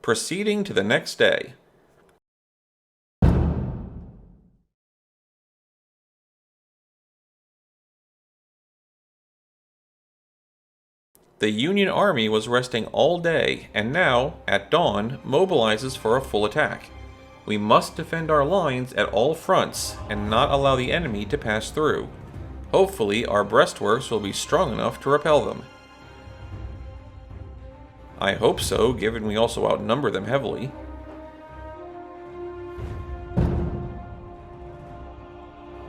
Proceeding to the next day. The Union Army was resting all day and now, at dawn, mobilizes for a full attack. We must defend our lines at all fronts and not allow the enemy to pass through. Hopefully, our breastworks will be strong enough to repel them. I hope so, given we also outnumber them heavily.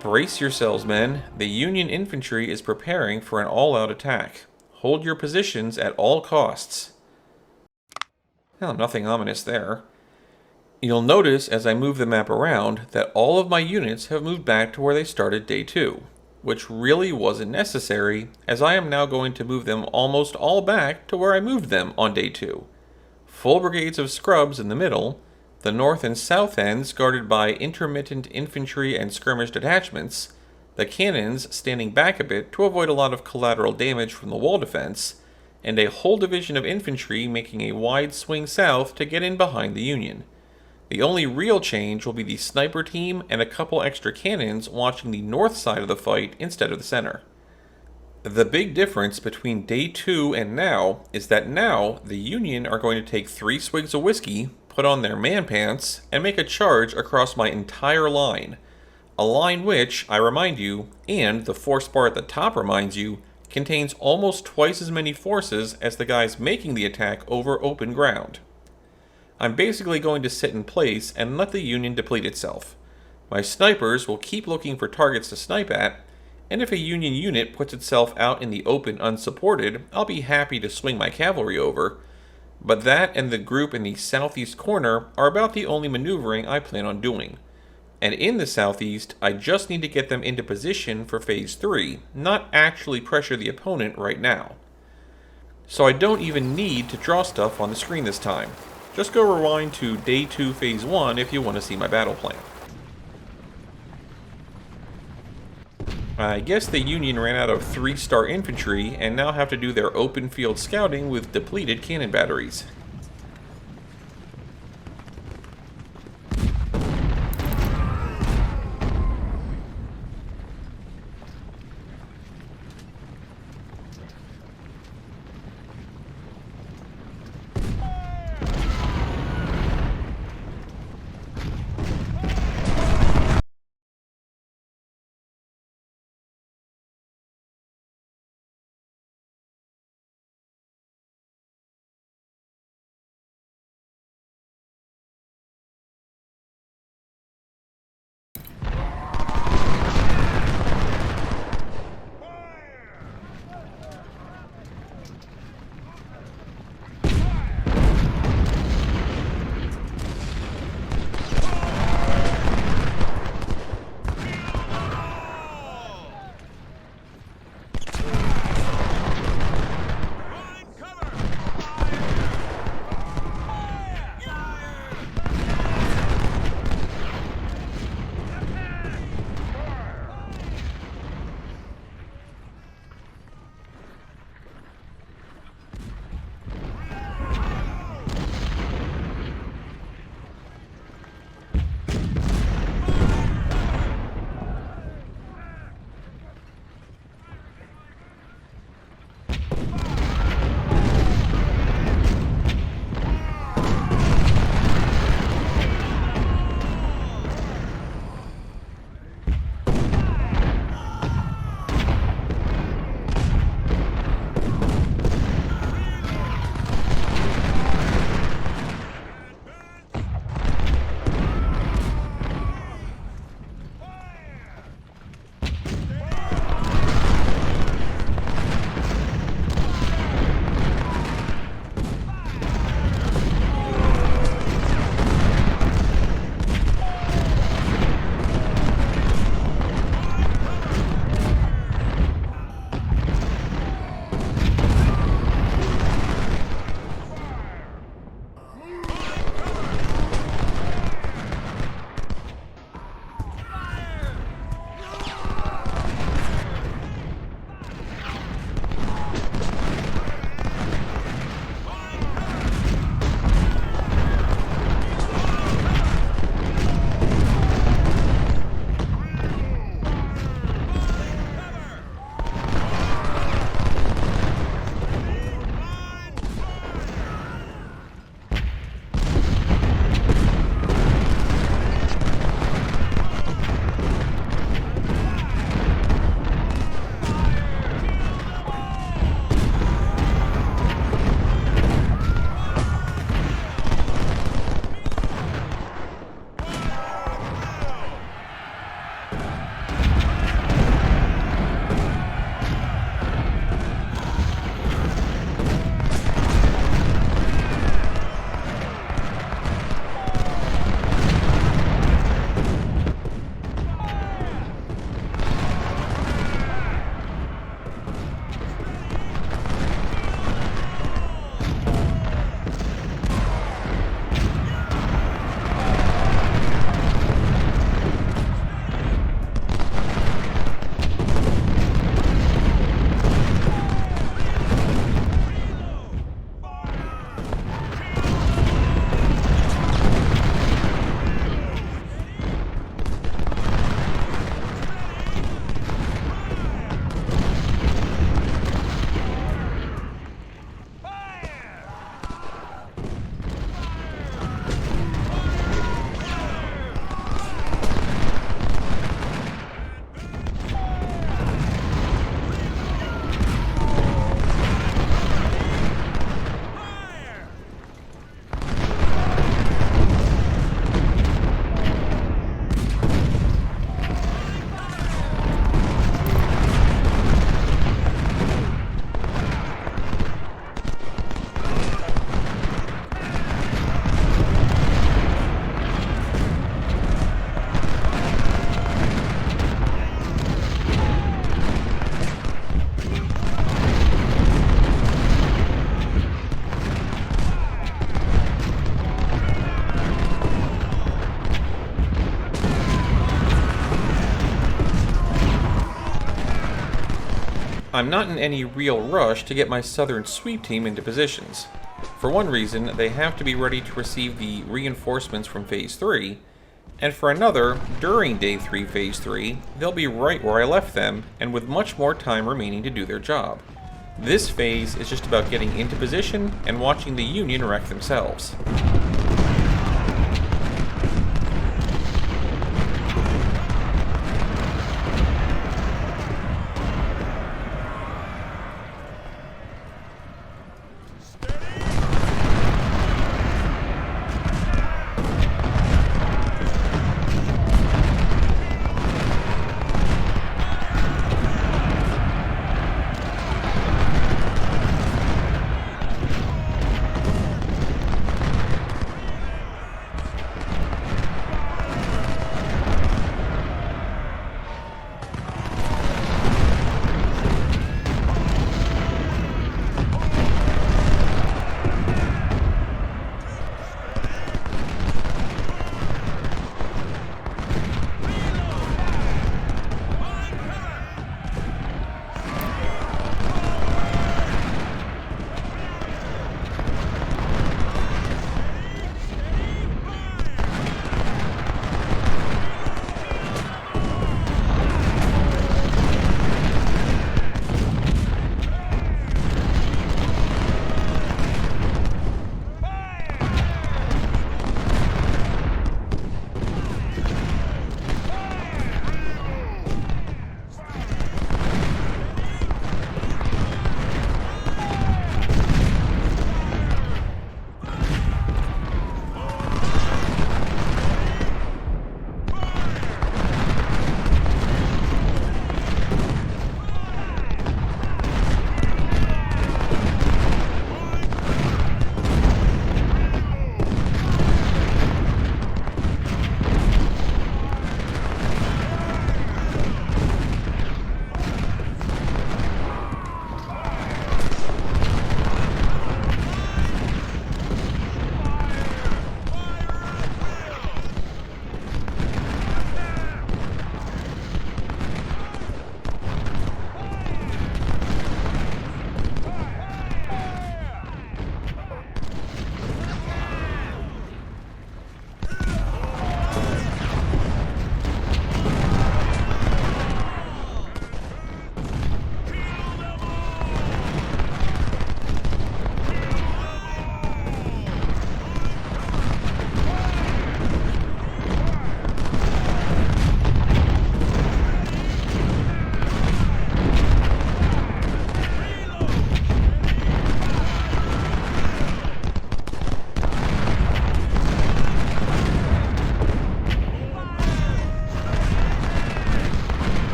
Brace yourselves, men. The Union infantry is preparing for an all-out attack. Hold your positions at all costs. Well, nothing ominous there. You'll notice as I move the map around that all of my units have moved back to where they started day 2, which really wasn't necessary, as I am now going to move them almost all back to where I moved them on day 2. Full brigades of scrubs in the middle, the north and south ends guarded by intermittent infantry and skirmish detachments, the cannons standing back a bit to avoid a lot of collateral damage from the wall defense, and a whole division of infantry making a wide swing south to get in behind the Union. The only real change will be the sniper team and a couple extra cannons watching the north side of the fight instead of the center. The big difference between day 2 and now is that now the Union are going to take 3 swigs of whiskey, put on their man pants, and make a charge across my entire line. A line which, I remind you, and the force bar at the top reminds you, contains almost twice as many forces as the guys making the attack over open ground. I'm basically going to sit in place and let the Union deplete itself. My snipers will keep looking for targets to snipe at, and if a Union unit puts itself out in the open unsupported, I'll be happy to swing my cavalry over, but that and the group in the southeast corner are about the only maneuvering I plan on doing. And in the southeast, I just need to get them into position for Phase 3, not actually pressure the opponent right now. So I don't even need to draw stuff on the screen this time. Just go rewind to Day 2 Phase 1 if you want to see my battle plan. I guess the Union ran out of 3-star infantry and now have to do their open field scouting with depleted cannon batteries. I'm not in any real rush to get my Southern Sweep team into positions. For one reason, they have to be ready to receive the reinforcements from Phase 3, and for another, during Day 3 Phase 3, they'll be right where I left them, and with much more time remaining to do their job. This phase is just about getting into position and watching the Union wreck themselves.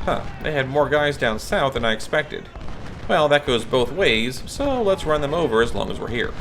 Huh, they had more guys down south than I expected. Well, that goes both ways, so let's run them over as long as we're here.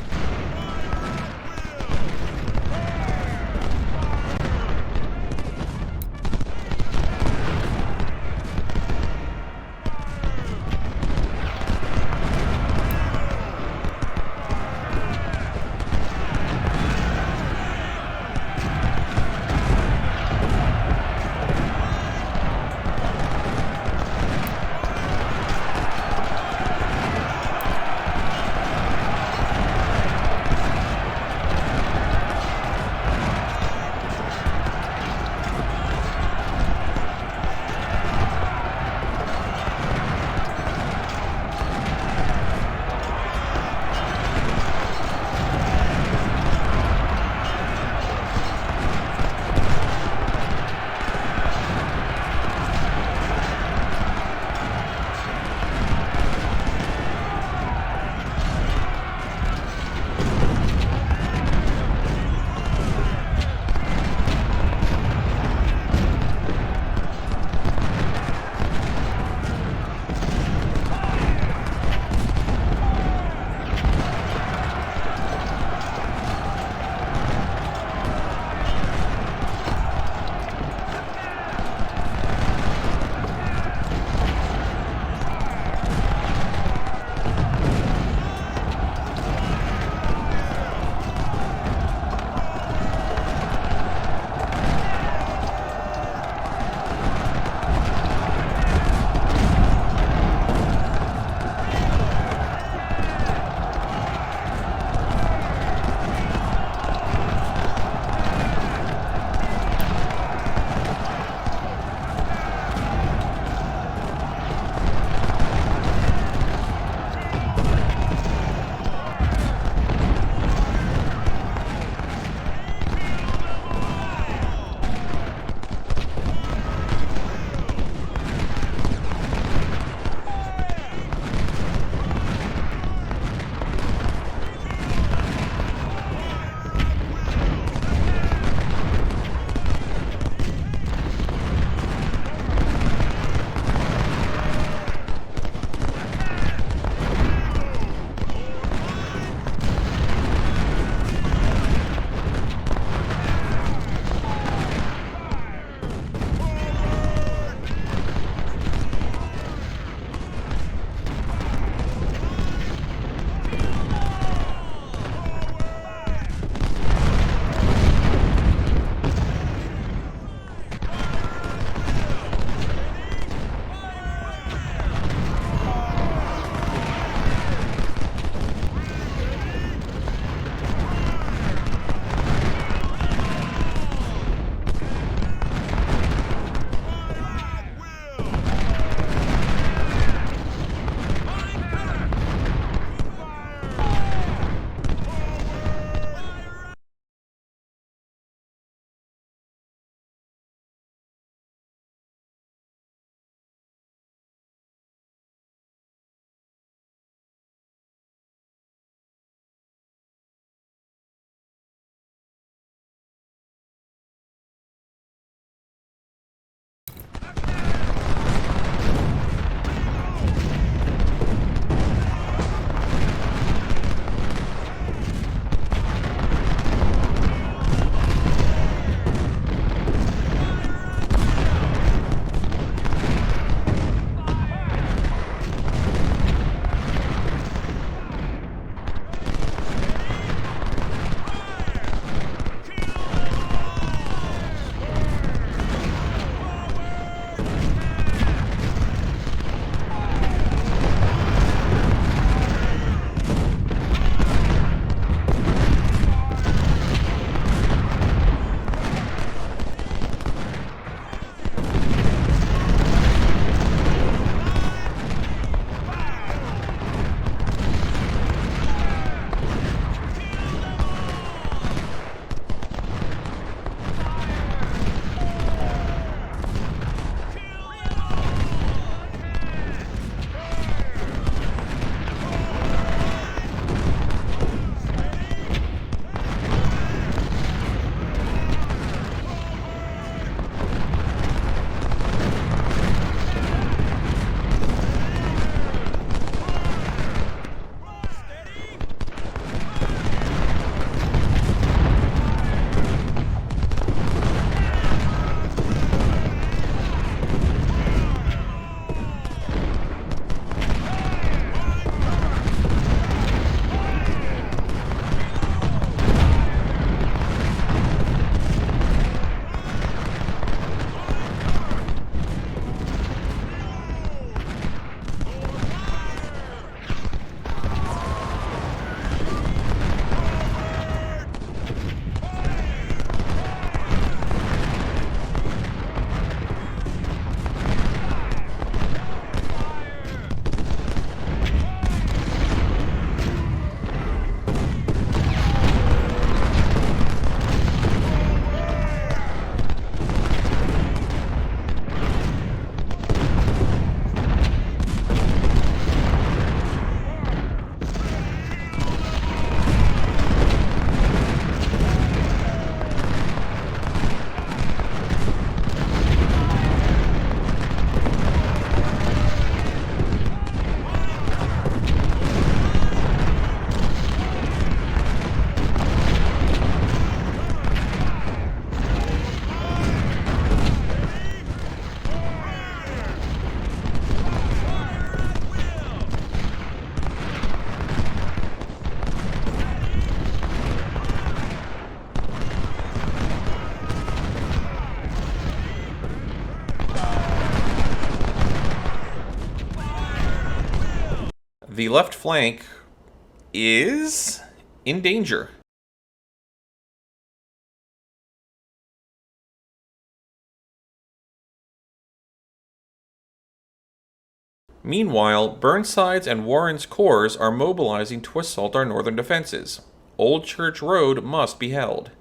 The left flank is in danger. Meanwhile, Burnside's and Warren's corps are mobilizing to assault our northern defenses. Old Church Road must be held.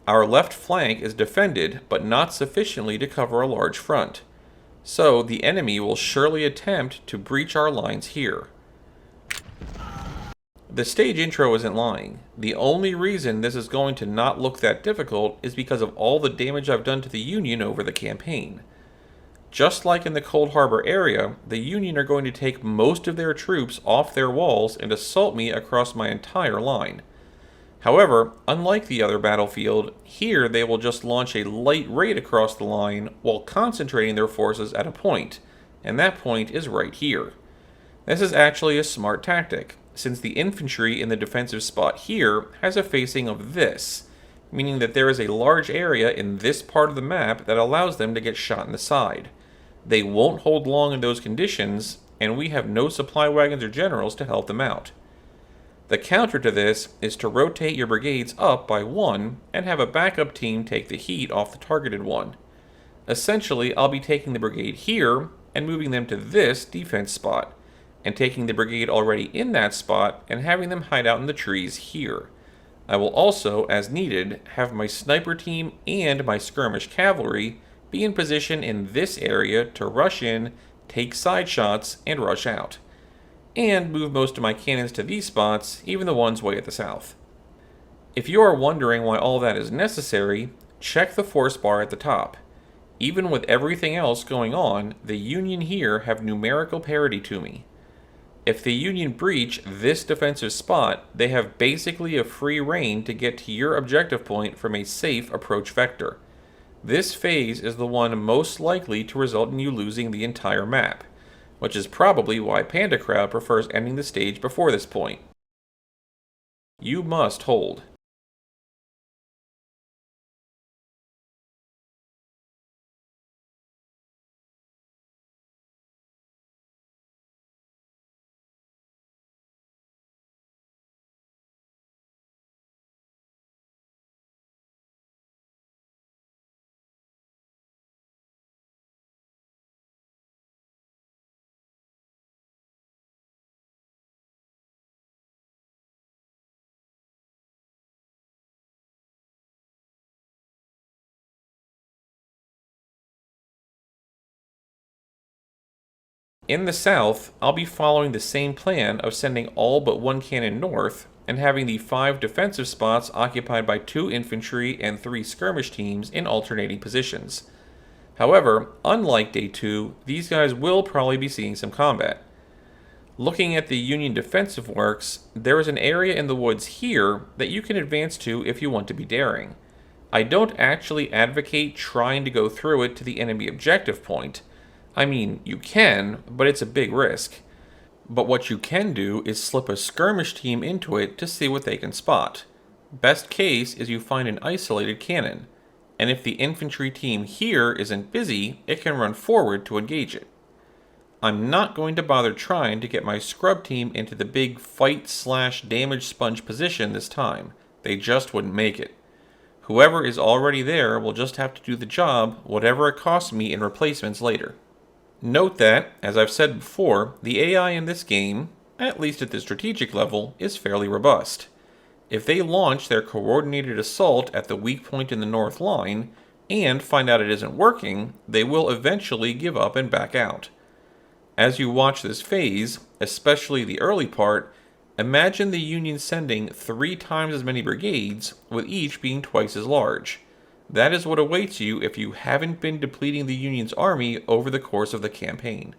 Our left flank is defended, but not sufficiently to cover a large front. So the enemy will surely attempt to breach our lines here. The stage intro isn't lying. The only reason this is going to not look that difficult is because of all the damage I've done to the Union over the campaign. Just like in the Cold Harbor area, the Union are going to take most of their troops off their walls and assault me across my entire line. However, unlike the other battlefield, here they will just launch a light raid across the line while concentrating their forces at a point, and that point is right here. This is actually a smart tactic, since the infantry in the defensive spot here has a facing of this, meaning that there is a large area in this part of the map that allows them to get shot in the side. They won't hold long in those conditions, and we have no supply wagons or generals to help them out. The counter to this is to rotate your brigades up by one and have a backup team take the heat off the targeted one. Essentially, I'll be taking the brigade here and moving them to this defense spot, and taking the brigade already in that spot and having them hide out in the trees here. I will also, as needed, have my sniper team and my skirmish cavalry be in position in this area to rush in, take side shots, and rush out. And move most of my cannons to these spots, even the ones way at the south. If you are wondering why all that is necessary, check the force bar at the top. Even with everything else going on, the Union here have numerical parity to me. If the Union breach this defensive spot, they have basically a free rein to get to your objective point from a safe approach vector. This phase is the one most likely to result in you losing the entire map, which is probably why Panda Crowd prefers ending the stage before this point. You must hold. In the south, I'll be following the same plan of sending all but one cannon north and having the 5 defensive spots occupied by 2 infantry and 3 skirmish teams in alternating positions. However, unlike Day 2, these guys will probably be seeing some combat. Looking at the Union defensive works, there is an area in the woods here that you can advance to if you want to be daring. I don't actually advocate trying to go through it to the enemy objective point. I mean, you can, but it's a big risk. But what you can do is slip a skirmish team into it to see what they can spot. Best case is you find an isolated cannon, and if the infantry team here isn't busy, it can run forward to engage it. I'm not going to bother trying to get my scrub team into the big fight/damage sponge position this time. They just wouldn't make it. Whoever is already there will just have to do the job, whatever it costs me in replacements later. Note that, as I've said before, the AI in this game, at least at the strategic level, is fairly robust. If they launch their coordinated assault at the weak point in the north line, and find out it isn't working, they will eventually give up and back out. As you watch this phase, especially the early part, imagine the Union sending 3 times as many brigades, with each being twice as large. That is what awaits you if you haven't been depleting the Union's army over the course of the campaign.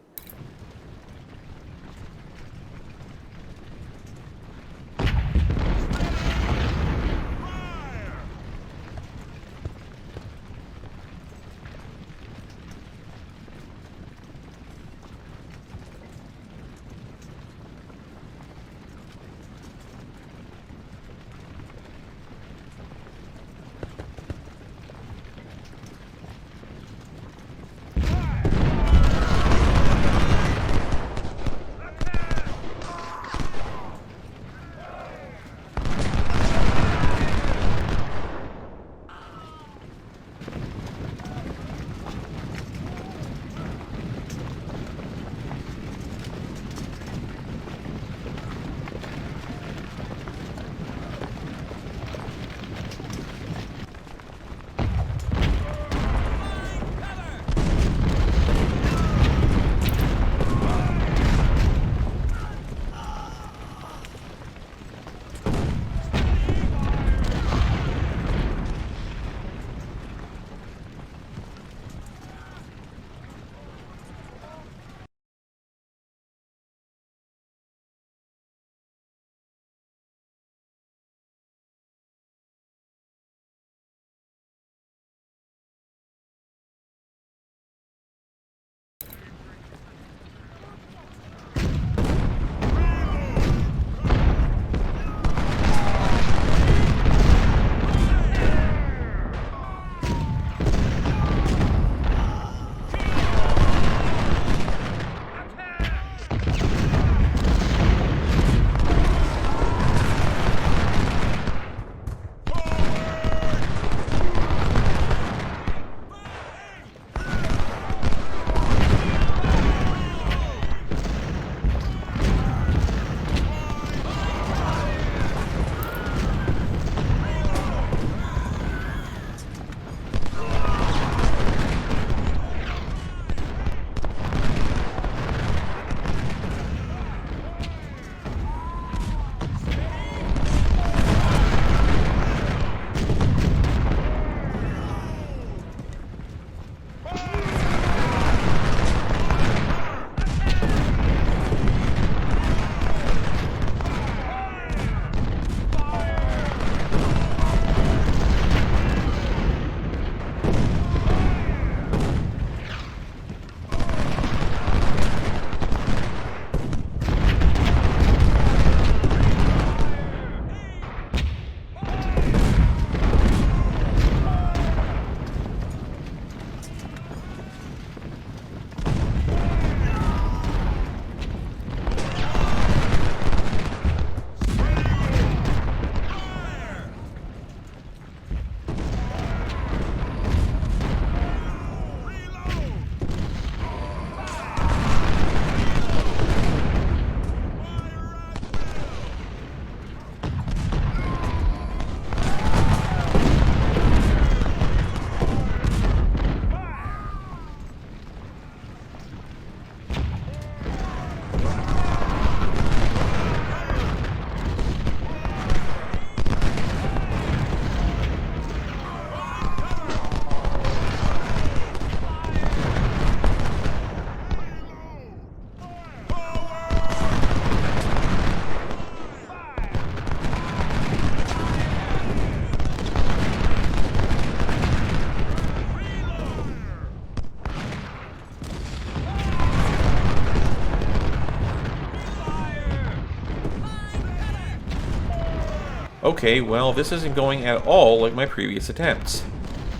Okay, well, this isn't going at all like my previous attempts.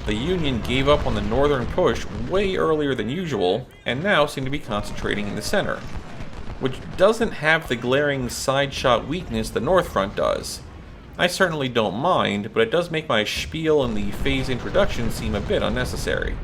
The Union gave up on the northern push way earlier than usual, and now seem to be concentrating in the center, which doesn't have the glaring side shot weakness the North Front does. I certainly don't mind, but it does make my spiel in the phase introduction seem a bit unnecessary.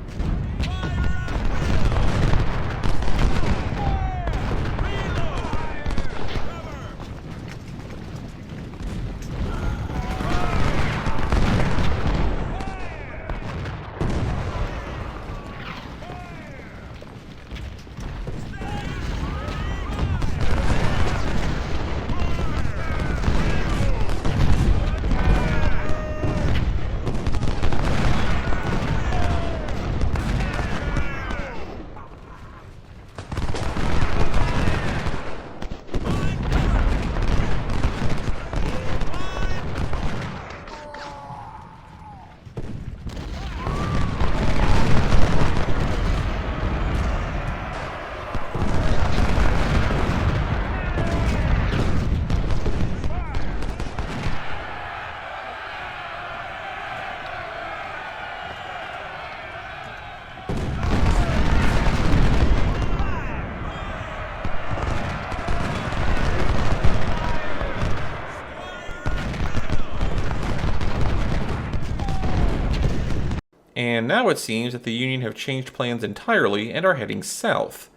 And now it seems that the Union have changed plans entirely and are heading south.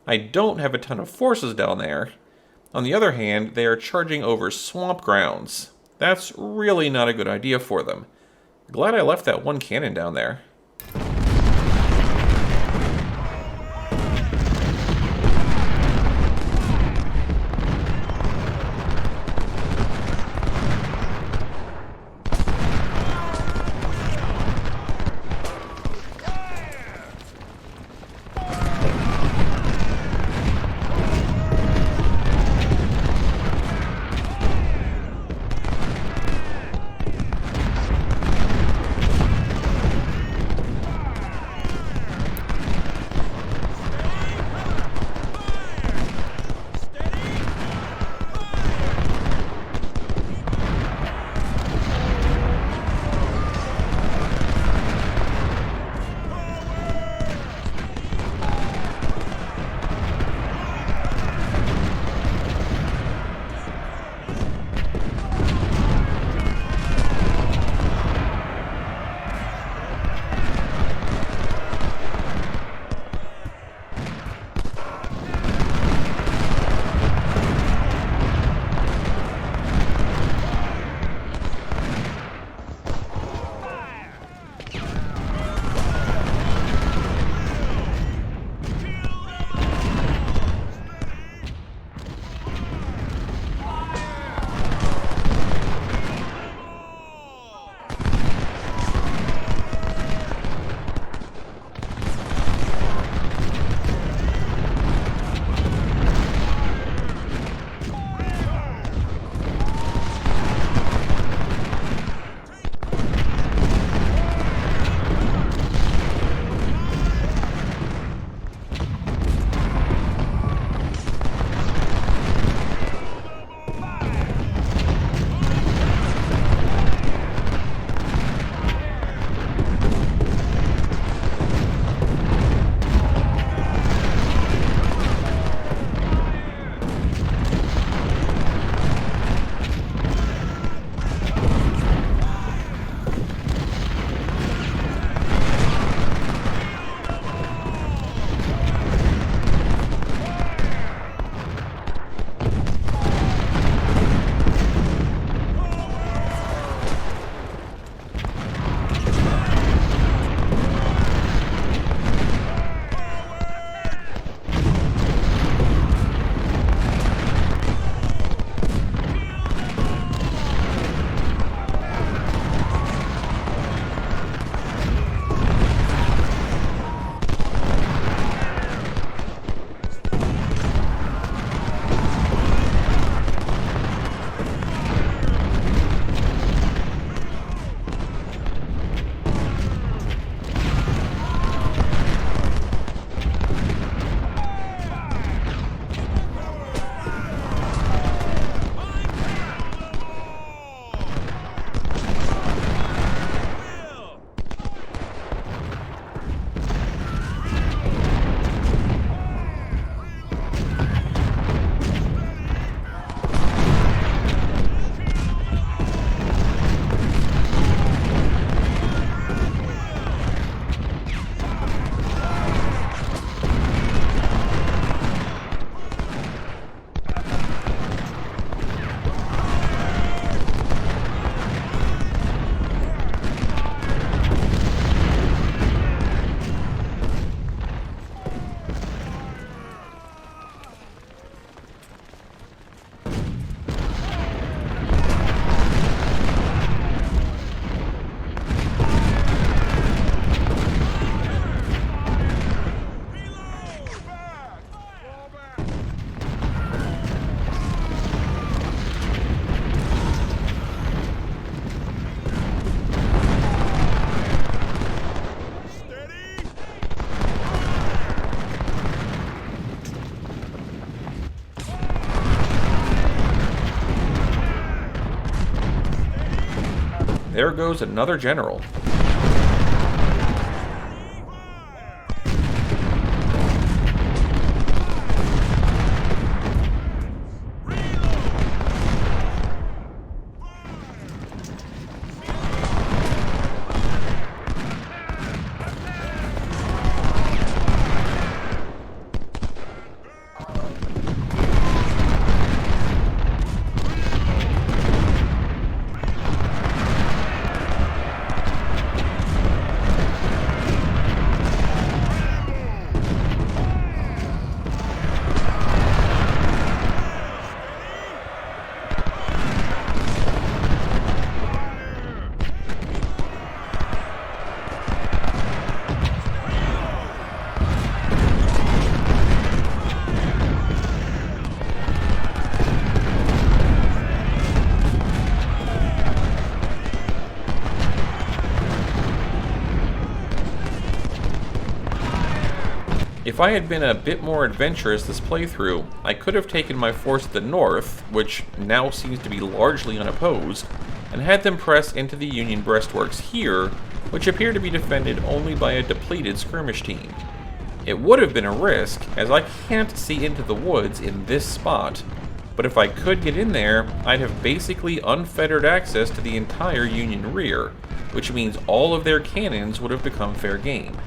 I don't have a ton of forces down there. On the other hand, they are charging over swamp grounds. That's really not a good idea for them. Glad I left that one cannon down there. goes another general. If I had been a bit more adventurous this playthrough, I could have taken my force to the north, which now seems to be largely unopposed, and had them press into the Union breastworks here, which appear to be defended only by a depleted skirmish team. It would have been a risk, as I can't see into the woods in this spot, but if I could get in there, I'd have basically unfettered access to the entire Union rear, which means all of their cannons would have become fair game.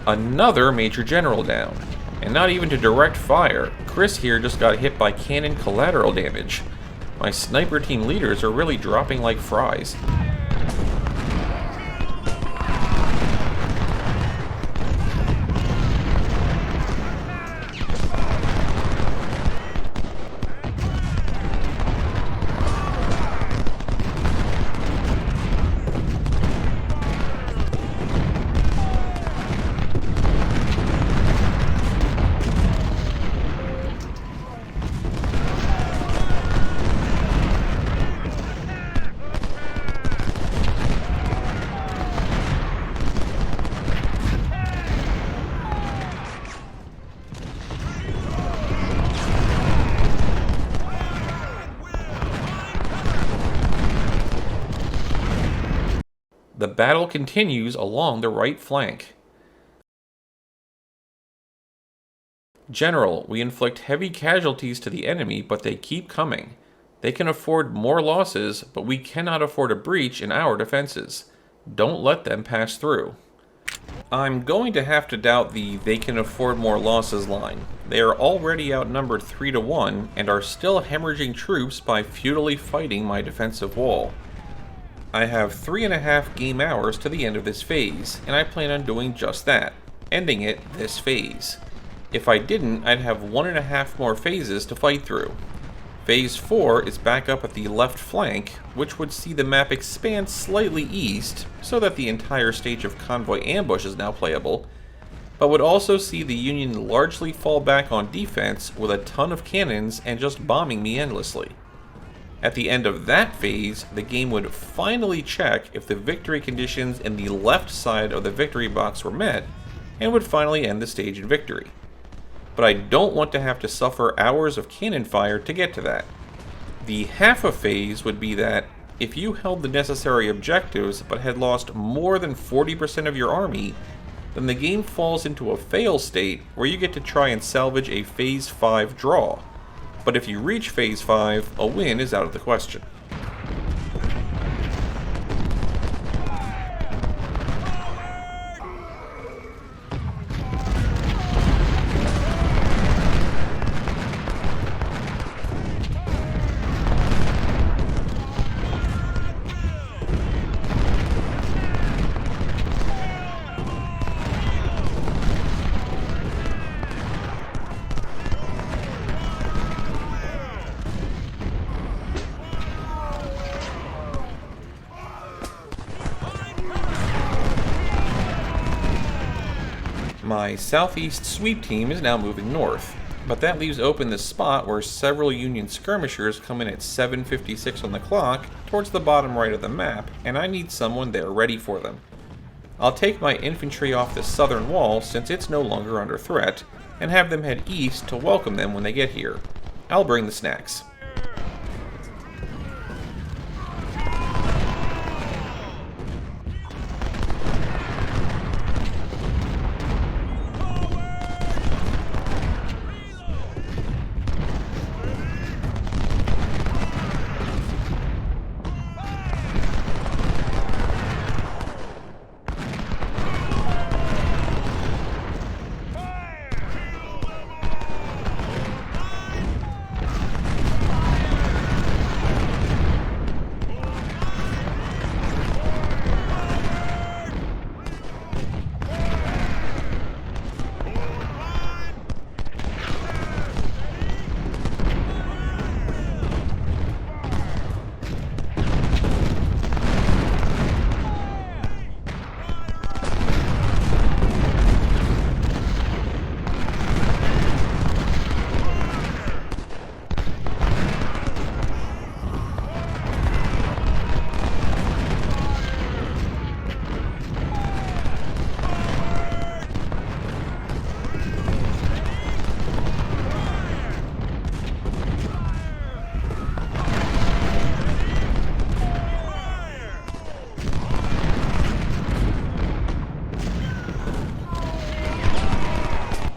Another major general down. And not even to direct fire. Chris here just got hit by cannon collateral damage. My sniper team leaders are really dropping like fries. The battle continues along the right flank. General, we inflict heavy casualties to the enemy, but they keep coming. They can afford more losses, but we cannot afford a breach in our defenses. Don't let them pass through. I'm going to have to doubt the "they can afford more losses" line. They are already outnumbered 3-1 and are still hemorrhaging troops by futilely fighting my defensive wall. I have 3.5 game hours to the end of this phase, and I plan on doing just that, ending it this phase. If I didn't, I'd have 1.5 more phases to fight through. Phase 4 is back up at the left flank, which would see the map expand slightly east, so that the entire stage of convoy ambush is now playable, but would also see the Union largely fall back on defense with a ton of cannons and just bombing me endlessly. At the end of that phase, the game would finally check if the victory conditions in the left side of the victory box were met, and would finally end the stage in victory. But I don't want to have to suffer hours of cannon fire to get to that. The half a phase would be that, if you held the necessary objectives but had lost more than 40% of your army, then the game falls into a fail state where you get to try and salvage a Phase 5 draw. But if you reach Phase 5, a win is out of the question. My southeast sweep team is now moving north, but that leaves open the spot where several Union skirmishers come in at 7:56 on the clock towards the bottom right of the map, and I need someone there ready for them. I'll take my infantry off the southern wall since it's no longer under threat, and have them head east to welcome them when they get here. I'll bring the snacks.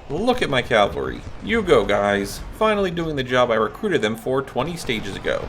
Look at my cavalry. You go, guys. Finally doing the job I recruited them for 20 stages ago.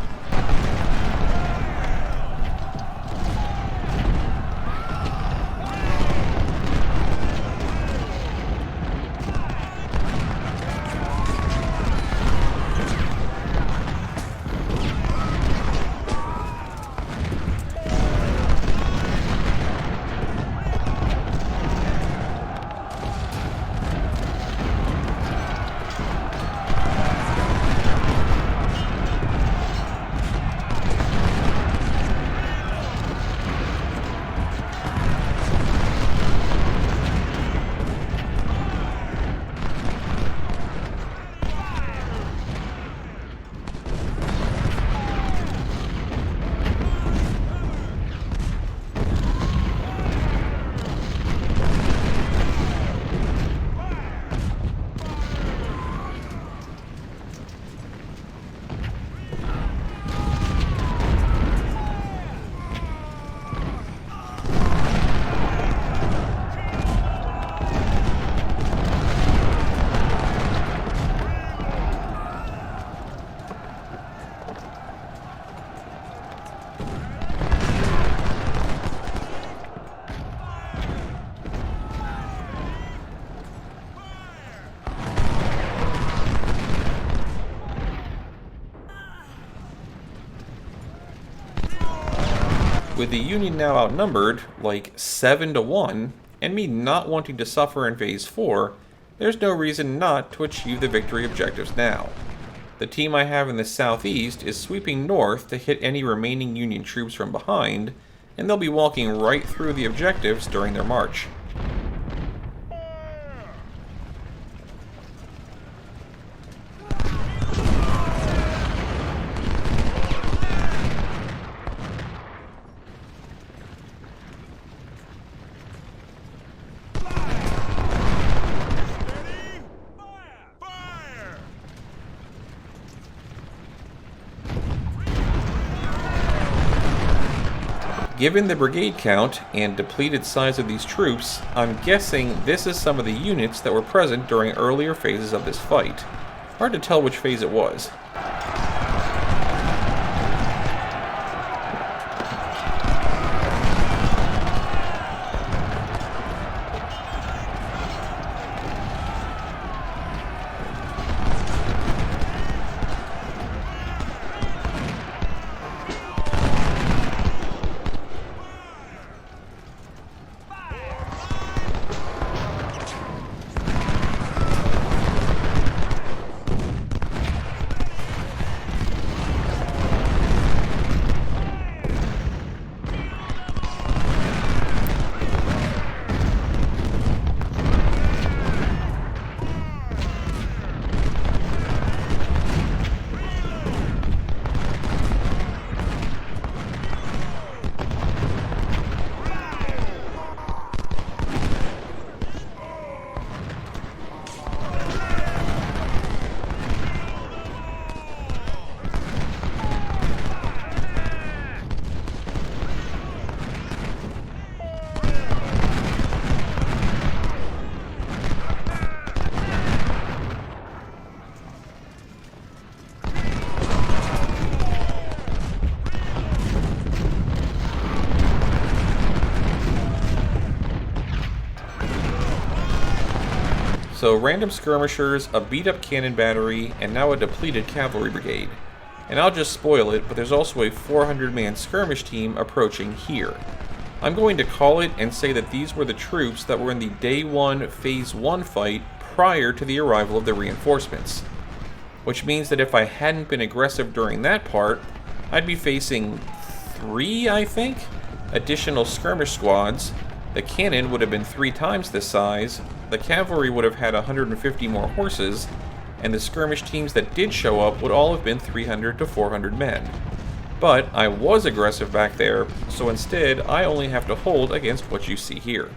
with the Union now outnumbered, like 7 to 1, and me not wanting to suffer in Phase 4, there's no reason not to achieve the victory objectives now. The team I have in the southeast is sweeping north to hit any remaining Union troops from behind, and they'll be walking right through the objectives during their march. Given the brigade count and depleted size of these troops, I'm guessing this is some of the units that were present during earlier phases of this fight. Hard to tell which phase it was. So random skirmishers, a beat-up cannon battery, and now a depleted cavalry brigade. And I'll just spoil it, but there's also a 400-man skirmish team approaching here. I'm going to call it and say that these were the troops that were in the Day 1 Phase 1 fight prior to the arrival of the reinforcements. Which means that if I hadn't been aggressive during that part, I'd be facing 3, I think, additional skirmish squads. The cannon would have been 3 times this size, the cavalry would have had 150 more horses, and the skirmish teams that did show up would all have been 300 to 400 men. But I was aggressive back there, so instead I only have to hold against what you see here.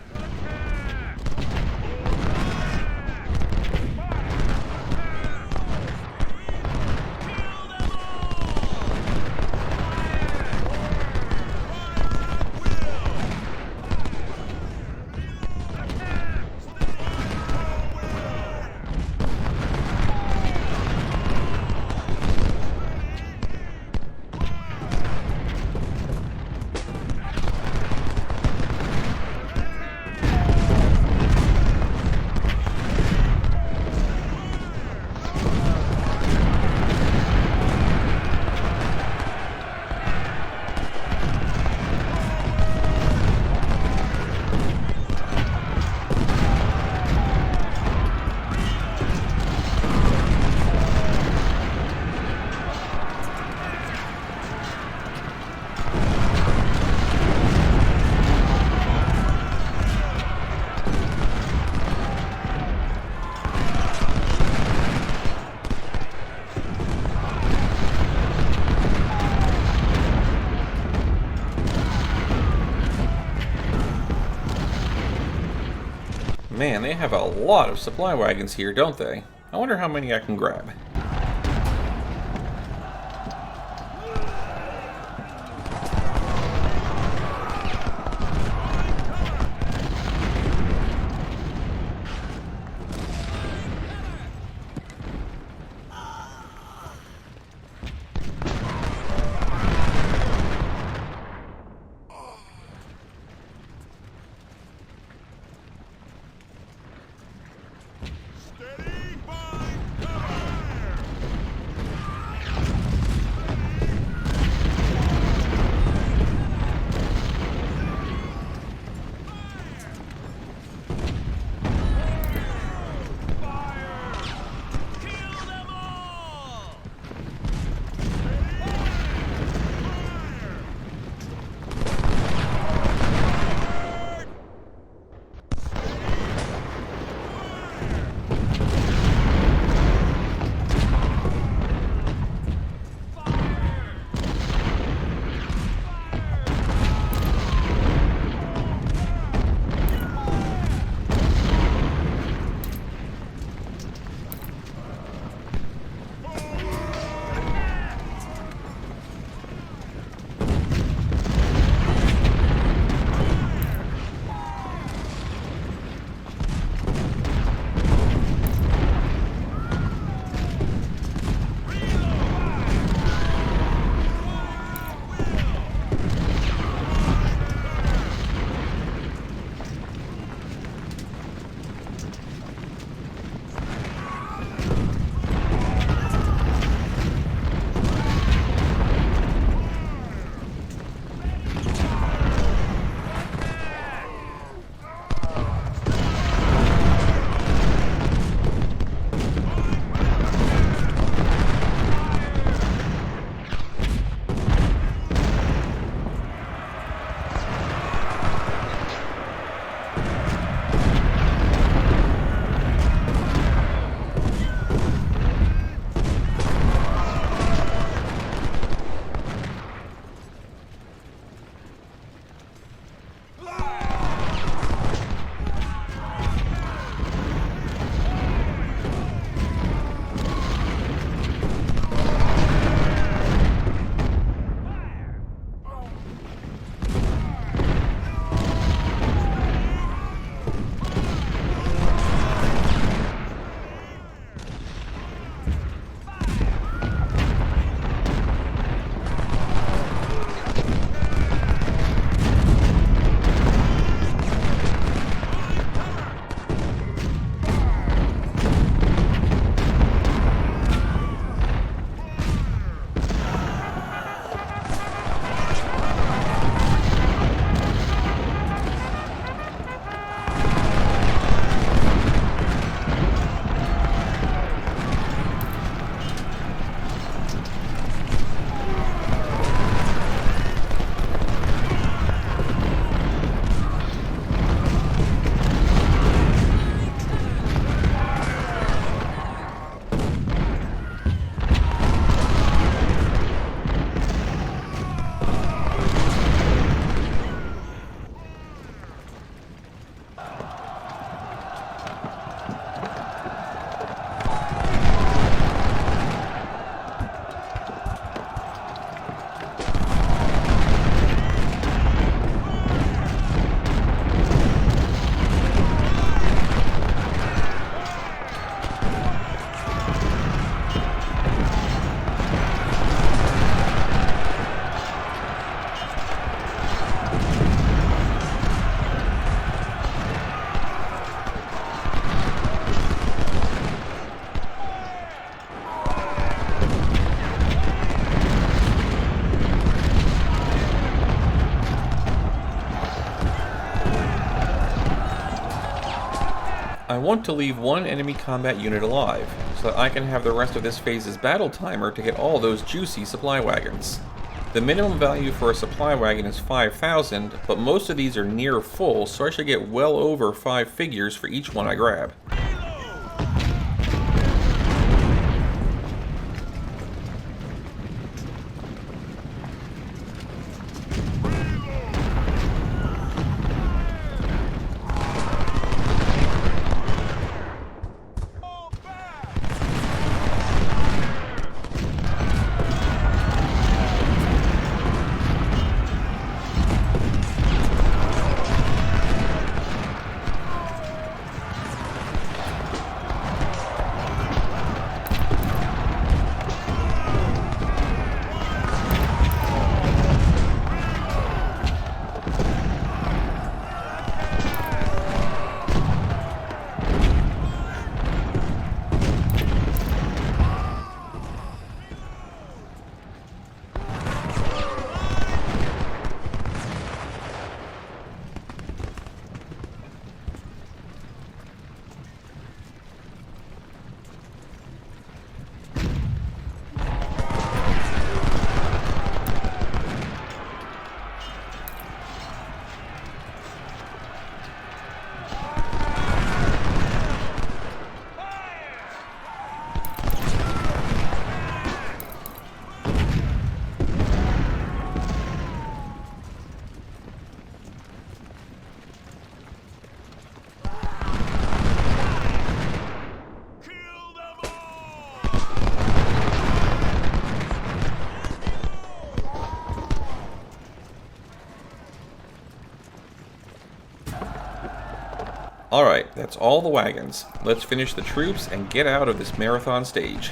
Man, they have a lot of supply wagons here, don't they? I wonder how many I can grab.
I want to leave one enemy combat unit alive, so that I can have the rest of this phase's battle timer to get all those juicy supply wagons. The minimum value for a supply wagon is 5,000, but most of these are near full, so I should get well over 5 figures for each one I grab. Alright, that's all the wagons. Let's finish the troops and get out of this marathon stage.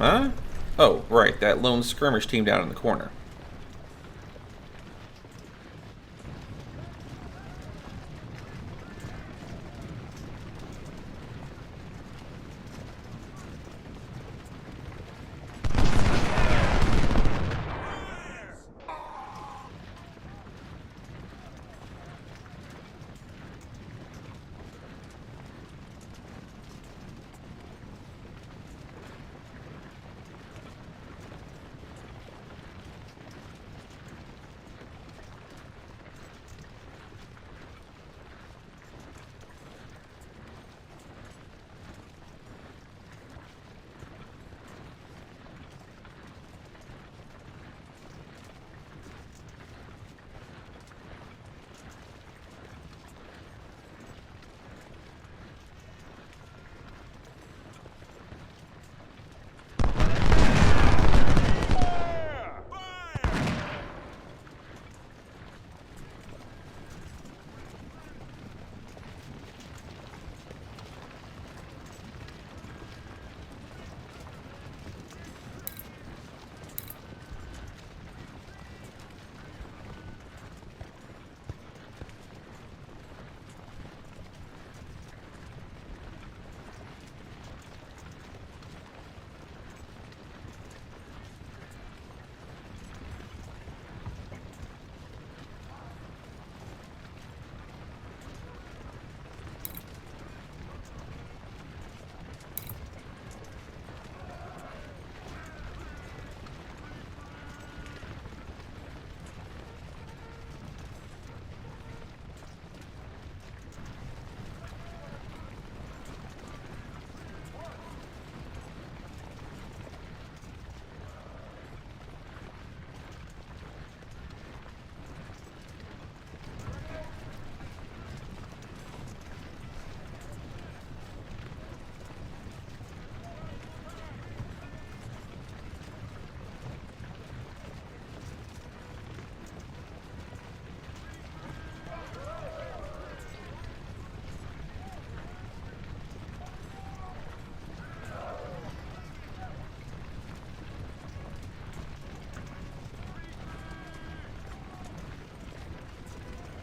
Huh? Oh, right, that lone skirmish team down in the corner.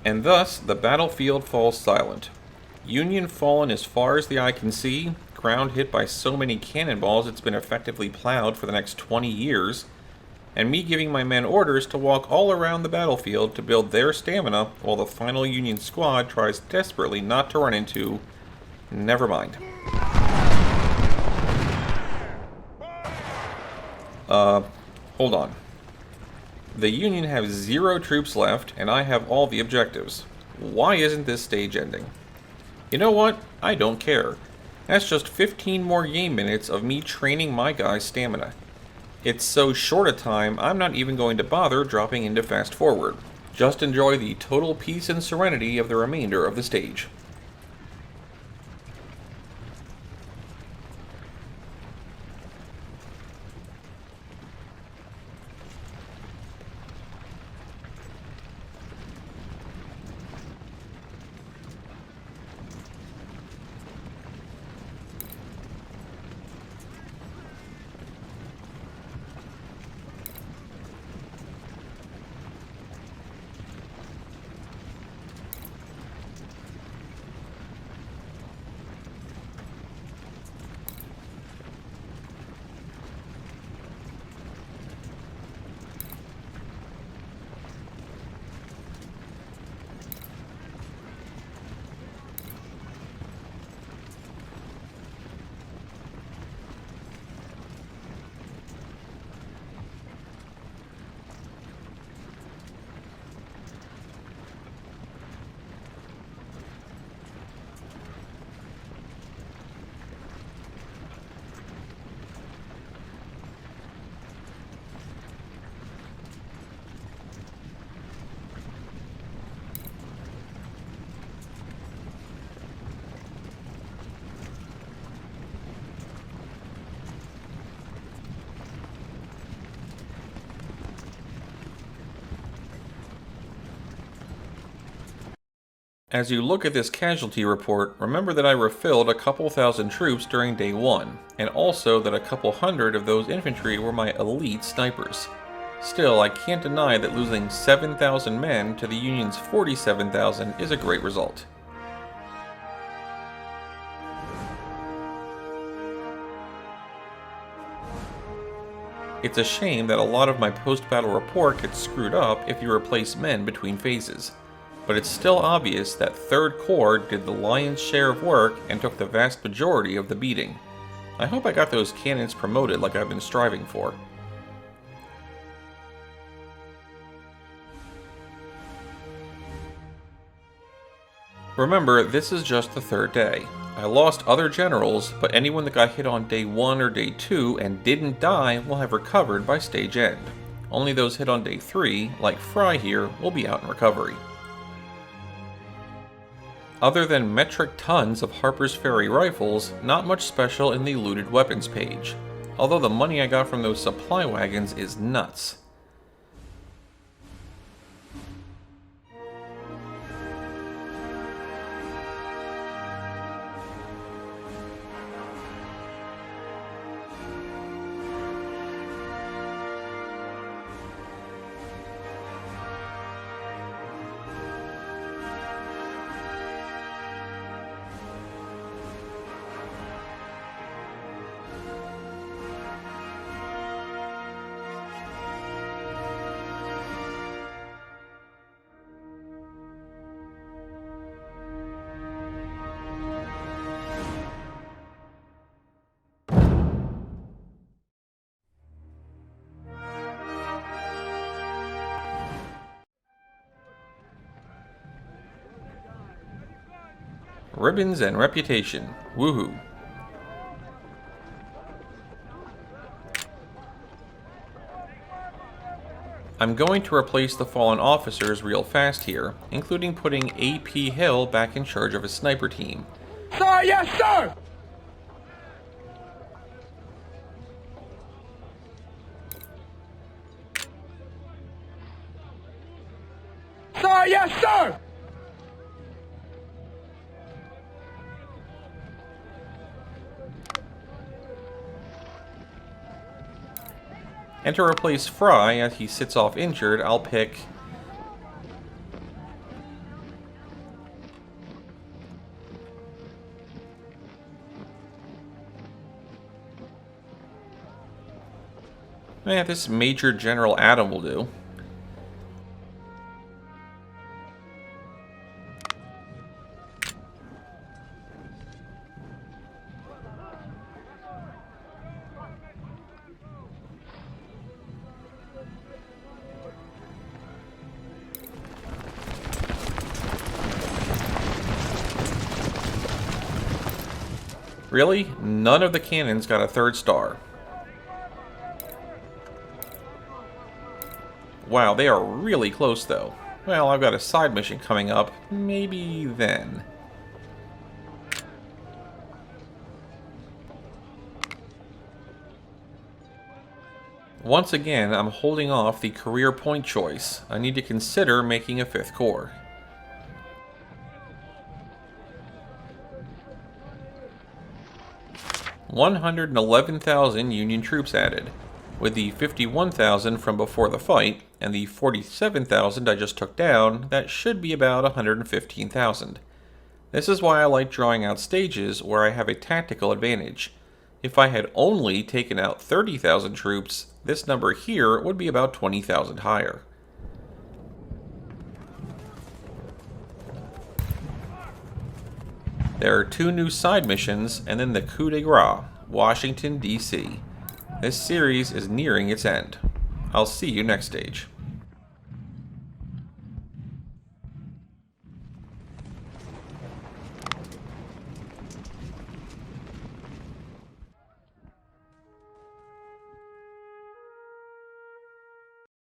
And thus, the battlefield falls silent. Union fallen as far as the eye can see, ground hit by so many cannonballs it's been effectively plowed for the next 20 years, and me giving my men orders to walk all around the battlefield to build their stamina while the final Union squad tries desperately not to run into... never mind. Hold on. The Union have 0 troops left, and I have all the objectives. Why isn't this stage ending? You know what? I don't care. That's just 15 more game minutes of me training my guys' stamina. It's so short a time, I'm not even going to bother dropping into fast forward. Just enjoy the total peace and serenity of the remainder of the stage. As you look at this casualty report, remember that I refilled a couple thousand troops during day 1, and also that a couple hundred of those infantry were my elite snipers. Still, I can't deny that losing 7,000 men to the Union's 47,000 is a great result. It's a shame that a lot of my post-battle report gets screwed up if you replace men between phases. But it's still obvious that 3rd Corps did the lion's share of work and took the vast majority of the beating. I hope I got those cannons promoted like I've been striving for. Remember, this is just the 3rd day. I lost other generals, but anyone that got hit on day 1 or day 2 and didn't die will have recovered by stage end. Only those hit on day 3, like Fry here, will be out in recovery. Other than metric tons of Harper's Ferry rifles, not much special in the looted weapons page. Although the money I got from those supply wagons is nuts. Ribbons and reputation. Woohoo. I'm going to replace the fallen officers real fast here, including putting A.P. Hill back in charge of his sniper team.
Sir, yes, sir! Sir, yes, sir!
And to replace Fry as he sits off injured, I'll pick...
This Major General Adam will do. Really? None of the cannons got a 3rd star. Wow, they are really close though. Well, I've got a side mission coming up. Maybe then. Once again, I'm holding off the career point choice. I need to consider making a 5th corps. $111,000 Union troops added. With the 51,000 from before the fight, and the 47,000 I just took down, that should be about 115,000. This is why I like drawing out stages where I have a tactical advantage. If I had only taken out 30,000 troops, this number here would be about 20,000 higher. There are 2 new side missions, and then the coup de grace, Washington, D.C. This series is nearing its end. I'll see you next stage.